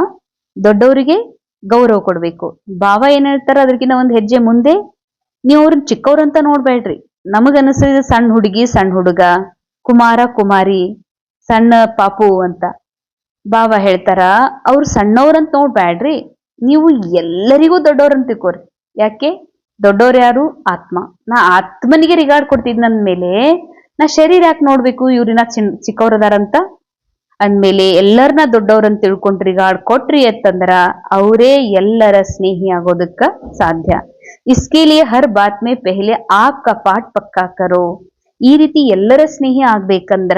ದೊಡ್ಡವರಿಗೆ ಗೌರವ ಕೊಡ್ಬೇಕು. ಬಾಬಾ ಏನ್ ಹೇಳ್ತಾರ ಅದಕ್ಕಿಂತ ಒಂದ್ ಹೆಜ್ಜೆ ಮುಂದೆ, ನೀವು ಅವ್ರನ್ನ ಚಿಕ್ಕವ್ರಂತ ನೋಡ್ಬೇಡ್ರಿ. ನಮಗನಿಸಿದ ಸಣ್ಣ ಹುಡುಗಿ ಸಣ್ಣ ಹುಡುಗ, ಕುಮಾರ ಕುಮಾರಿ, ಸಣ್ಣ ಪಾಪು ಅಂತ ಬಾಬಾ ಹೇಳ್ತಾರ ಅವ್ರು ಸಣ್ಣವ್ರಂತ ನೋಡ್ಬ್ಯಾಡ್ರಿ, ನೀವು ಎಲ್ಲರಿಗೂ ದೊಡ್ಡವ್ರಂತ ತಿಳ್ಕೊರಿ. ಯಾಕೆ? ದೊಡ್ಡವ್ರು ಯಾರು? ಆತ್ಮ. ನಾ ಆತ್ಮನಿಗೆ ರಿಗಾರ್ಡ್ ಕೊಡ್ತಿದ್ ನನ್ ಮೇಲೆ ನಾ ಶರೀರ ಯಾಕೆ ನೋಡ್ಬೇಕು ಇವ್ರಿನ ಚಿಕ್ಕವ್ರದಾರಂತ ಅಂದ್ಮೇಲೆ ಎಲ್ಲರನ್ನ ದೊಡ್ಡವ್ರಂತ ತಿಳ್ಕೊಂಡ್ರಿ ರಿಗಾರ್ಡ್ ಕೊಟ್ರಿ ಅಂತಂದ್ರ ಅವರೇ ಎಲ್ಲರ ಸ್ನೇಹಿ ಆಗೋದಕ್ಕ ಸಾಧ್ಯ. ಇಸ್ಕೆ ಲಿಯೆ ಹರ್ ಬಾತ್ ಮೇ ಪೆಹ್ಲೆ ಆಪ್ ಕಾ ಪಾಠ್ ಪಕ್ಕಾ ಕರೋ. ಈ ರೀತಿ ಎಲ್ಲರ ಸ್ನೇಹಿ ಆಗ್ಬೇಕಂದ್ರ,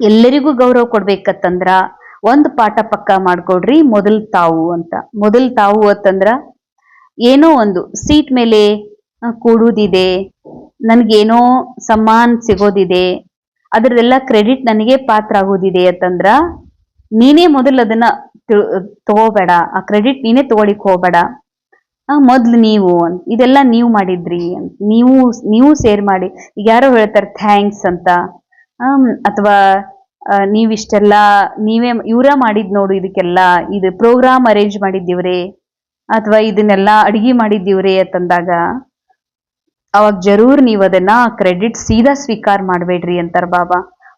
ಎಲ್ಲರಿಗೂ ಗೌರವ ಕೊಡ್ಬೇಕತ್ತಂದ್ರ ಒಂದ್ ಪಾಠ ಪಕ್ಕಾ ಮಾಡ್ಕೊಡ್ರಿ, ಮೊದಲ್ ತಾವು ಅಂತ. ಮೊದಲ್ ತಾವು ಅಂತಂದ್ರ ಏನೋ ಒಂದು ಸೀಟ್ ಮೇಲೆ ಕೂಡುವುದಿದೆ, ನನ್ಗೇನೋ ಸಮ್ಮಾನ್ ಸಿಗೋದಿದೆ, ಅದ್ರದೆಲ್ಲ ಕ್ರೆಡಿಟ್ ನನಗೆ ಪಾತ್ರ ಆಗೋದಿದೆ ಅಂತಂದ್ರ ನೀನೇ ಮೊದಲು ಅದನ್ನ ತಗೋಬೇಡ, ಆ ಕ್ರೆಡಿಟ್ ನೀನೇ ತಗೊಳಿಕ್ ಹೋಗ್ಬೇಡ. ಮೊದ್ಲು ನೀವು ಇದೆಲ್ಲ ನೀವು ಮಾಡಿದ್ರಿ ಅಂತ ನೀವು ಸೇರ್ ಮಾಡಿ. ಈಗ ಯಾರೋ ಹೇಳ್ತಾರೆ ಥ್ಯಾಂಕ್ಸ್ ಅಂತ, ಅಥವಾ ನೀವಿಷ್ಟೆಲ್ಲ ನೀವೇ ಇವ್ರ ಮಾಡಿದ್ ನೋಡು, ಇದಕ್ಕೆಲ್ಲ ಇದು ಪ್ರೋಗ್ರಾಮ್ ಅರೇಂಜ್ ಮಾಡಿದ್ದೀವ್ರೆ, ಅಥವಾ ಇದನ್ನೆಲ್ಲ ಅಡಿಗೆ ಮಾಡಿದ್ದೀವ್ರೆ ಅಂತಂದಾಗ ಅವಾಗ ಜರೂರ್ ನೀವ್ ಅದನ್ನ ಕ್ರೆಡಿಟ್ ಸೀದಾ ಸ್ವೀಕಾರ ಮಾಡ್ಬೇಡ್ರಿ ಅಂತಾರ ಬಾಬಾ.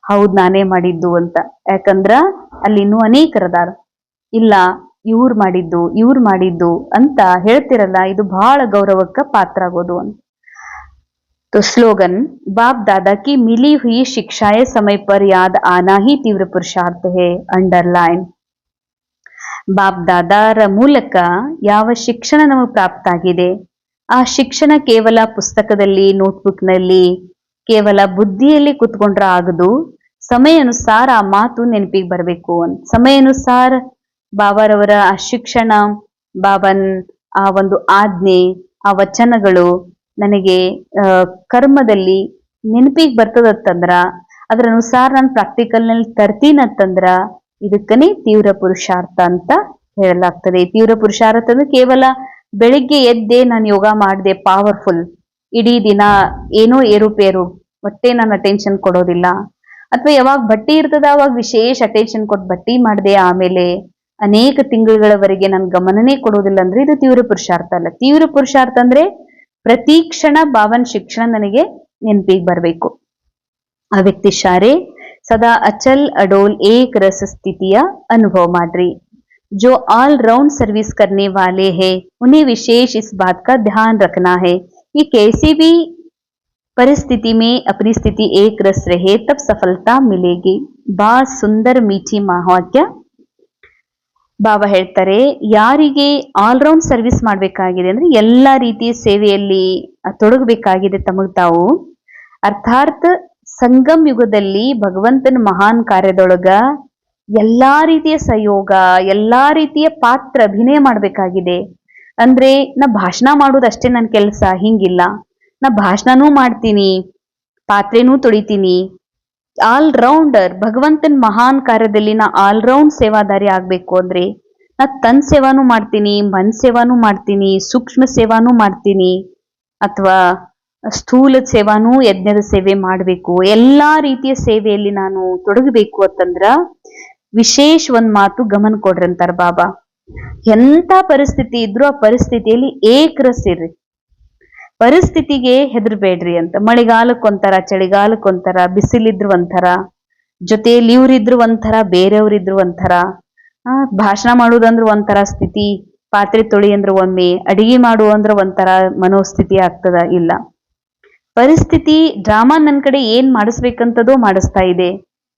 ಹೌದ್ ನಾನೇ ಮಾಡಿದ್ದು ಅಂತ. ಯಾಕಂದ್ರ ಅಲ್ಲಿ ಇನ್ನೂ ಅನೇಕರದಾರ, ಇಲ್ಲ ಇವ್ರು ಮಾಡಿದ್ದು ಅಂತ ಹೇಳ್ತಿರಲ್ಲ, ಇದು ಬಹಳ ಗೌರವಕ್ಕ ಪಾತ್ರ ಆಗೋದು ಅಂತ. तो स्लोगन, बाप दादा की मिली हुई शिक्षाएं समय पर याद आना ही तीव्र पुरुषार्थ है. अंडरलाइन. ಬಾಪ್ ದಾದಾರ ಮೂಲಕ ಯಾವ ಶಿಕ್ಷಣ ನಮಗೆ ಪ್ರಾಪ್ತ ಆಗಿದೆ, ಆ ಶಿಕ್ಷಣ ಕೇವಲ ಪುಸ್ತಕದಲ್ಲಿ, ನೋಟ್ಬುಕ್ನಲ್ಲಿ, ಕೇವಲ ಬುದ್ಧಿಯಲ್ಲಿ ಕುತ್ಕೊಂಡ್ರ ಆಗದು. ಸಮಯ ಅನುಸಾರ ಆ ಮಾತು ನೆನಪಿಗೆ ಬರಬೇಕು ಅಂತ. ಸಮಯ ಅನುಸಾರ ಬಾಬಾರವರ ಆ ಶಿಕ್ಷಣ, ಬಾಬನ್ ಆ ಒಂದು ಆಜ್ಞೆ, ಆ ವಚನಗಳು ನನಗೆ ಕರ್ಮದಲ್ಲಿ ನೆನಪಿಗೆ ಬರ್ತದತ್ತಂದ್ರ, ಅದ್ರ ಅನುಸಾರ ನಾನು ಪ್ರಾಕ್ಟಿಕಲ್ನಲ್ಲಿ ತರ್ತೀನತ್ತಂದ್ರ ಇದಕ್ಕನೇ ತೀವ್ರ ಪುರುಷಾರ್ಥ ಅಂತ ಹೇಳಲಾಗ್ತದೆ. ತೀವ್ರ ಪುರುಷಾರ್ಥ ಅಂದ್ರೆ ಕೇವಲ ಬೆಳಿಗ್ಗೆ ಎದ್ದೆ ನಾನು ಯೋಗ ಮಾಡಿದೆ ಪವರ್ಫುಲ್, ಇಡೀ ದಿನ ಏನೋ ಏರುಪೇರು, ಒಟ್ಟೆ ನಾನು ಅಟೆನ್ಷನ್ ಕೊಡೋದಿಲ್ಲ, ಅಥವಾ ಯಾವಾಗ ಬಟ್ಟಿ ಇರ್ತದ ಅವಾಗ ವಿಶೇಷ ಅಟೆನ್ಷನ್ ಕೊಟ್ಟು ಬಟ್ಟಿ ಮಾಡಿದೆ, ಆಮೇಲೆ ಅನೇಕ ತಿಂಗಳುಗಳವರೆಗೆ ನನ್ ಗಮನನೇ ಕೊಡೋದಿಲ್ಲ ಅಂದ್ರೆ ಇದು ತೀವ್ರ ಪುರುಷಾರ್ಥ ಅಲ್ಲ. ತೀವ್ರ ಪುರುಷಾರ್ಥ ಅಂದ್ರೆ ಪ್ರತಿ ಕ್ಷಣ ಬಾಬನ್ ಶಿಕ್ಷಣ ನನಗೆ ನೆನಪಿಗೆ ಬರಬೇಕು. ಆ ವ್ಯಕ್ತಿ ಶಾರೆ सदा अचल अडोल एक रस स्थितिया अनुभव माड्री. जो ऑल राउंड सर्विस करने वाले हैं उन्हें विशेष इस बात का ध्यान रखना है कि कैसी भी परिस्थिति में अपनी स्थिति एक रस रहे तब सफलता मिलेगी. बहुत सुंदर मीठी महावाक्य. ಬಾಬಾ ಹೇಳ್ತಾರೆ, ಯಾರಿಗೆ ಆಲ್ರೌಂಡ್ ಸರ್ವಿಸ್ ಮಾಡ್ಬೇಕಾಗಿದೆ ಅಂದ್ರೆ ಎಲ್ಲಾ ರೀತಿಯ ಸೇವೆಯಲ್ಲಿ ತೊಡಗಬೇಕಾಗಿದೆ ತಮಗ್ ತಾವು, ಅರ್ಥಾತ್ ಸಂಗಮ್ ಯುಗದಲ್ಲಿ ಭಗವಂತನ ಮಹಾನ್ ಕಾರ್ಯದೊಳಗ ಎಲ್ಲಾ ರೀತಿಯ ಸಹಯೋಗ, ಎಲ್ಲಾ ರೀತಿಯ ಪಾತ್ರ ಅಭಿನಯ ಮಾಡ್ಬೇಕಾಗಿದೆ. ಅಂದ್ರೆ ನಾ ಭಾಷಣ ಮಾಡೋದಷ್ಟೇ ನನ್ನ ಕೆಲಸ ಹಿಂಗಿಲ್ಲ, ನಾ ಭಾಷಣನೂ ಮಾಡ್ತೀನಿ, ಪಾತ್ರೆನೂ ತೊಳಿತೀನಿ. ಆಲ್ ರೌಂಡರ್ ಭಗವಂತನ ಮಹಾನ್ ಕಾರ್ಯದಲ್ಲಿ ನಾ ಆಲ್ ರೌಂಡ್ ಸೇವಾದಾರಿ ಆಗ್ಬೇಕು ಅಂದ್ರೆ ನಾ ತನ್ ಸೇವಾನೂ ಮಾಡ್ತೀನಿ, ಮನ್ ಸೇವಾನೂ ಮಾಡ್ತೀನಿ, ಸೂಕ್ಷ್ಮ ಸೇವಾನೂ ಮಾಡ್ತೀನಿ, ಅಥವಾ ಸ್ಥೂಲ ಸೇವಾನೂ ಯಜ್ಞದ ಸೇವೆ ಮಾಡಬೇಕು. ಎಲ್ಲಾ ರೀತಿಯ ಸೇವೆಯಲ್ಲಿ ನಾನು ತೊಡಗಬೇಕು ಅಂತಂದ್ರ ವಿಶೇಷ ಒಂದ್ ಮಾತು ಗಮನ ಕೊಡ್ರಿ ಅಂತಾರ ಬಾಬಾ. ಎಂತ ಪರಿಸ್ಥಿತಿ ಇದ್ರು ಆ ಪರಿಸ್ಥಿತಿಯಲ್ಲಿ ಏಕರಸಿರ್ರಿ, ಪರಿಸ್ಥಿತಿಗೆ ಹೆದರ್ಬೇಡ್ರಿ ಅಂತ. ಮಳೆಗಾಲಕ್ಕೊಂಥರ, ಚಳಿಗಾಲಕ್ಕೊಂಥರ, ಬಿಸಿಲಿದ್ರು ಒಂಥರ, ಜೊತೆಯಲ್ಲಿ ಇವ್ರಿದ್ರು ಒಂಥರ, ಬೇರೆಯವ್ರಿದ್ರು ಒಂಥರ, ಭಾಷಣ ಮಾಡುದಂದ್ರ ಒಂಥರ ಸ್ಥಿತಿ, ಪಾತ್ರೆ ತೊಳಿ ಅಂದ್ರ ಒಮ್ಮೆ, ಅಡಿಗೆ ಮಾಡು ಅಂದ್ರ ಒಂಥರ ಮನೋಸ್ಥಿತಿ ಆಗ್ತದ. ಇಲ್ಲ, ಪರಿಸ್ಥಿತಿ ಡ್ರಾಮಾ ನನ್ ಕಡೆ ಏನ್ ಮಾಡಿಸ್ಬೇಕಂತದೋ ಮಾಡಿಸ್ತಾ ಇದೆ.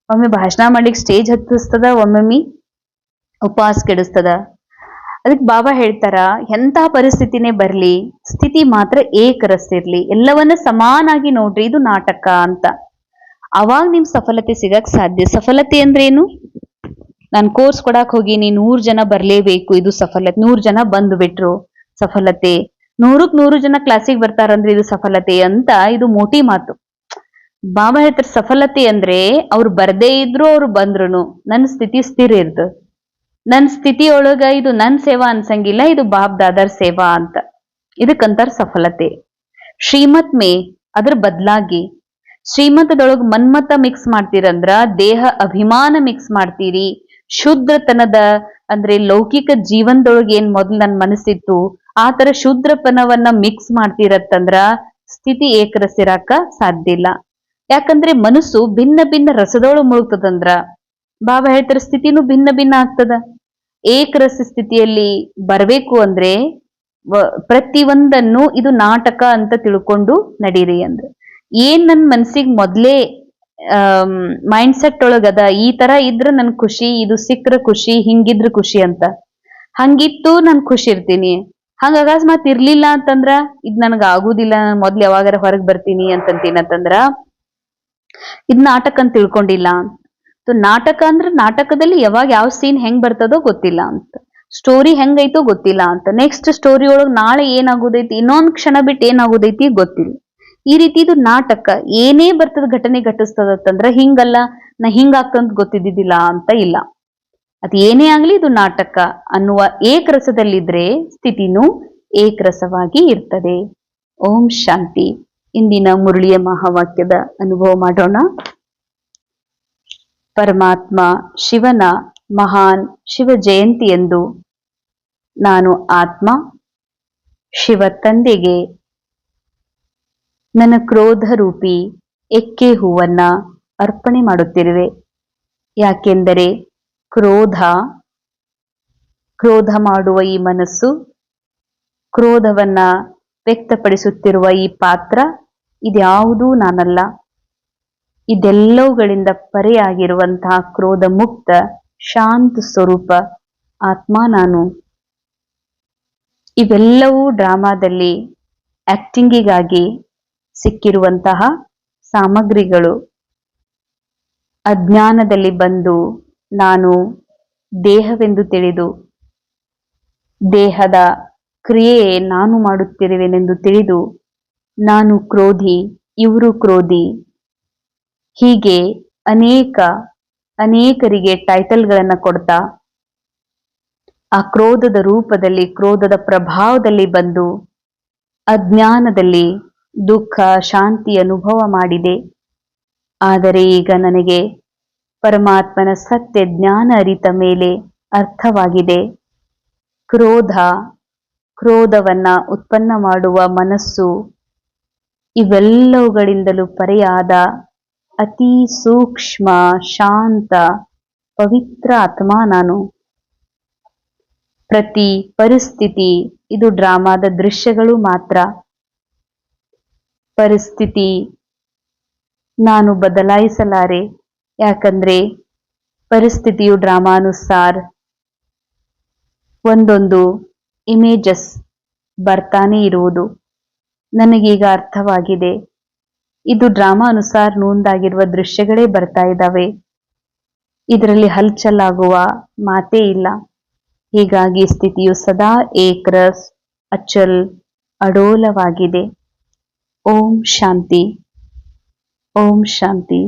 ಒಮ್ಮೆ ಭಾಷಣ ಮಾಡ್ಲಿಕ್ಕೆ ಸ್ಟೇಜ್ ಹತ್ತಿಸ್ತದ, ಒಮ್ಮೊಮ್ಮೆ ಉಪವಾಸ ಕೆಡಿಸ್ತದ. ಅದಕ್ಕೆ ಬಾಬಾ ಹೇಳ್ತಾರ, ಎಂತಹ ಪರಿಸ್ಥಿತಿನೇ ಬರ್ಲಿ ಸ್ಥಿತಿ ಮಾತ್ರ ಏಕರಸ್ತಿರ್ಲಿ, ಎಲ್ಲವನ್ನ ಸಮಾನಾಗಿ ನೋಡ್ರಿ, ಇದು ನಾಟಕ ಅಂತ. ಅವಾಗ ನಿಮ್ ಸಫಲತೆ ಸಿಗಕ್ ಸಾಧ್ಯ. ಸಫಲತೆ ಅಂದ್ರೆ ಏನು? ನಾನ್ ಕೋರ್ಸ್ ಕೊಡಕ್ ಹೋಗಿನಿ, 100 ಜನ ಬರ್ಲೇಬೇಕು, ಇದು ಸಫಲತೆ. 100 ಜನ ಬಂದು ಬಿಟ್ರು ಸಫಲತೆ, 100ಕ್ಕೆ 100 ಜನ ಕ್ಲಾಸಿಗೆ ಬರ್ತಾರಂದ್ರೆ ಇದು ಸಫಲತೆ ಅಂತ, ಇದು ಮೋಟಿ ಮಾತು. ಬಾಬಾ ಹೇಳ್ತಾರೆ ಸಫಲತೆ ಅಂದ್ರೆ ಅವ್ರು ಬರ್ದೇ ಇದ್ರು ಅವ್ರು ಬಂದ್ರು ನನ್ನ ಸ್ಥಿತಿ ಸ್ಥಿರ ಇರ್ತದ. ನನ್ ಸ್ಥಿತಿಯೊಳಗ ಇದು ನನ್ ಸೇವಾ ಅನ್ಸಂಗಿಲ್ಲ, ಇದು ಬಾಪ್ ದಾದರ್ ಸೇವಾ ಅಂತ. ಇದಕ್ಕಂತಾರ ಸಫಲತೆ. ಶ್ರೀಮತ್ ಮೇ ಅದ್ರ ಬದ್ಲಾಗಿ ಶ್ರೀಮತದೊಳಗ ಮನ್ಮತ ಮಿಕ್ಸ್ ಮಾಡ್ತೀರಂದ್ರ ದೇಹ ಅಭಿಮಾನ ಮಿಕ್ಸ್ ಮಾಡ್ತೀರಿ. ಶುದ್ರತನದ ಅಂದ್ರೆ ಲೌಕಿಕ ಜೀವನದೊಳಗೆ ಏನ್ ಮೊದ್ಲು ನನ್ ಮನಸ್ಸಿತ್ತು ಆ ತರ ಶುದ್ರಪನವನ್ನ ಮಿಕ್ಸ್ ಮಾಡ್ತಿರತ್ತಂದ್ರ ಸ್ಥಿತಿ ಏಕರಸಿರಾಕ ಸಾಧ್ಯ ಇಲ್ಲ. ಯಾಕಂದ್ರೆ ಮನಸ್ಸು ಭಿನ್ನ ಭಿನ್ನ ರಸದೊಳಗೆ ಮುಳುಗ್ತದಂದ್ರ ಬಾಬಾ ಹೇಳ್ತಾರೆ ಸ್ಥಿತಿನೂ ಭಿನ್ನ ಭಿನ್ನ ಆಗ್ತದ. ಏಕರಸ ಸ್ಥಿತಿಯಲ್ಲಿ ಬರಬೇಕು ಅಂದ್ರೆ ಪ್ರತಿಯೊಂದನ್ನು ಇದು ನಾಟಕ ಅಂತ ತಿಳ್ಕೊಂಡು ನಡೀರಿ ಅಂದ್ರೆ ಏನ್ ನನ್ ಮನ್ಸಿಗೆ ಮೊದ್ಲೇ ಮೈಂಡ್ ಸೆಟ್ ಒಳಗದ ಈ ತರ ಇದ್ರ ನನ್ ಖುಷಿ, ಇದು ಸಿಕ್ಕ್ರ ಖುಷಿ, ಹಿಂಗಿದ್ರ ಖುಷಿ ಅಂತ, ಹಂಗಿತ್ತು ನಾನ್ ಖುಷಿ ಇರ್ತೀನಿ. ಹಂಗ ಅಕಸ್ಮಾತ್ ಇರ್ಲಿಲ್ಲ ಅಂತಂದ್ರ ಇದ್ ನನ್ಗ ಆಗುದಿಲ್ಲ, ಮೊದ್ಲು ಯಾವಾಗಾರ ಹೊರಗ್ ಬರ್ತೀನಿ ಅಂತಂತೀನಿ ಅಂತಂದ್ರ ಇದ್ ನಾಟಕ ಅಂತ ತಿಳ್ಕೊಂಡಿಲ್ಲ. ನಾಟಕ ಅಂದ್ರೆ ನಾಟಕದಲ್ಲಿ ಯಾವಾಗ ಯಾವ ಸೀನ್ ಹೆಂಗ್ ಬರ್ತದೋ ಗೊತ್ತಿಲ್ಲ ಅಂತ, ಸ್ಟೋರಿ ಹೆಂಗೈತೋ ಗೊತ್ತಿಲ್ಲ ಅಂತ, ನೆಕ್ಸ್ಟ್ ಸ್ಟೋರಿ ಒಳಗ್ ನಾಳೆ ಏನಾಗೋದೈತಿ, ಇನ್ನೊಂದ್ ಕ್ಷಣ ಬಿಟ್ಟು ಏನಾಗೋದೈತಿ ಗೊತ್ತಿಲ್ಲ. ಈ ರೀತಿ ಇದು ನಾಟಕ. ಏನೇ ಬರ್ತದ ಘಟನೆ ಘಟಿಸ್ತದಂದ್ರ ಹಿಂಗಲ್ಲ, ನಾ ಹಿಂಗಾಗ್ತಂತ ಗೊತ್ತಿದ್ದಿದ್ದಿಲ್ಲ ಅಂತ ಇಲ್ಲ. ಅದ್ ಏನೇ ಆಗ್ಲಿ ಇದು ನಾಟಕ ಅನ್ನುವ ಏಕರಸದಲ್ಲಿದ್ರೆ ಸ್ಥಿತಿನೂ ಏಕರಸವಾಗಿ ಇರ್ತದೆ. ಓಂ ಶಾಂತಿ. ಇಂದಿನ ಮುರಳಿಯ ಮಹಾವಾಕ್ಯದ ಅನುಭವ ಮಾಡೋಣ. ಪರಮಾತ್ಮ ಶಿವನ ಮಹಾನ್ ಶಿವ ಜಯಂತಿಯಂದು ನಾನು ಆತ್ಮ ಶಿವ ತಂದೆಗೆ ನನ್ನ ಕ್ರೋಧ ರೂಪಿ ಎಕ್ಕೆ ಹೂವನ್ನ ಅರ್ಪಣೆ ಮಾಡುತ್ತಿರುವೆ. ಯಾಕೆಂದರೆ ಕ್ರೋಧ ಮಾಡುವ ಈ ಮನಸ್ಸು, ಕ್ರೋಧವನ್ನ ವ್ಯಕ್ತಪಡಿಸುತ್ತಿರುವ ಈ ಪಾತ್ರ ಇದ್ಯಾವುದೂ ನಾನಲ್ಲ. ಇದೆಲ್ಲವುಗಳಿಂದ ಪರೆಯಾಗಿರುವಂತಹ ಕ್ರೋಧ ಮುಕ್ತ ಶಾಂತ ಸ್ವರೂಪ ಆತ್ಮ ನಾನು. ಇವೆಲ್ಲವೂ ಡ್ರಾಮಾದಲ್ಲಿ ಆಕ್ಟಿಂಗಿಗಾಗಿ ಸಿಕ್ಕಿರುವಂತಹ ಸಾಮಗ್ರಿಗಳು. ಅಜ್ಞಾನದಲ್ಲಿ ಬಂದು ನಾನು ದೇಹವೆಂದು ತಿಳಿದು ದೇಹದ ಕ್ರಿಯೆ ನಾನು ಮಾಡುತ್ತಿರುವೆನೆಂದು ತಿಳಿದು ನಾನು ಕ್ರೋಧಿ, ಇವರು ಕ್ರೋಧಿ, ಹೀಗೆ ಅನೇಕರಿಗೆ ಟೈಟಲ್ಗಳನ್ನ ಕೊಡ್ತಾ ಆ ಕ್ರೋಧದ ರೂಪದಲ್ಲಿ, ಕ್ರೋಧದ ಪ್ರಭಾವದಲ್ಲಿ ಬಂದು ಅಜ್ಞಾನದಲ್ಲಿ ದುಃಖ ಶಾಂತಿ ಅನುಭವ ಮಾಡಿದೆ. ಆದರೆ ಈಗ ನನಗೆ ಪರಮಾತ್ಮನ ಸತ್ಯ ಜ್ಞಾನ ಅರಿತ ಮೇಲೆ ಅರ್ಥವಾಗಿದೆ. ಕ್ರೋಧವನ್ನ ಉತ್ಪನ್ನ ಮಾಡುವ ಮನಸ್ಸು ಇವೆಲ್ಲವುಗಳಿಂದಲೂ ಪರೆಯಾದ ಅತಿ ಸೂಕ್ಷ್ಮ ಶಾಂತ ಪವಿತ್ರ ಆತ್ಮ ನಾನು. ಪ್ರತಿ ಪರಿಸ್ಥಿತಿ ಇದು ಡ್ರಾಮಾದ ದೃಶ್ಯಗಳು ಮಾತ್ರ. ಪರಿಸ್ಥಿತಿ ನಾನು ಬದಲಾಯಿಸಲಾರೆ. ಯಾಕಂದ್ರೆ ಪರಿಸ್ಥಿತಿಯು ಡ್ರಾಮಾನುಸಾರ ಒಂದೊಂದು ಇಮೇಜಸ್ ಬರ್ತಾನೆ ಇರುವುದು. ನನಗೀಗ ಅರ್ಥವಾಗಿದೆ, ಇದು ಡ್ರಾಮಾ ಅನುಸಾರ ನೂಂದಾಗಿರುವ ದೃಶ್ಯಗಳೇ ಬರ್ತಾ ಇದ್ದಾವೆ, ಇದರಲ್ಲಿ ಹಲ್ಚಲಾಗುವ ಮಾತೇ ಇಲ್ಲ. ಹೀಗಾಗಿ ಸ್ಥಿತಿಯು ಸದಾ ಏಕರಸ್ ಅಚಲ್ ಅಡೋಲವಾಗಿದೆ. ಓಂ ಶಾಂತಿ. ಓಂ ಶಾಂತಿ.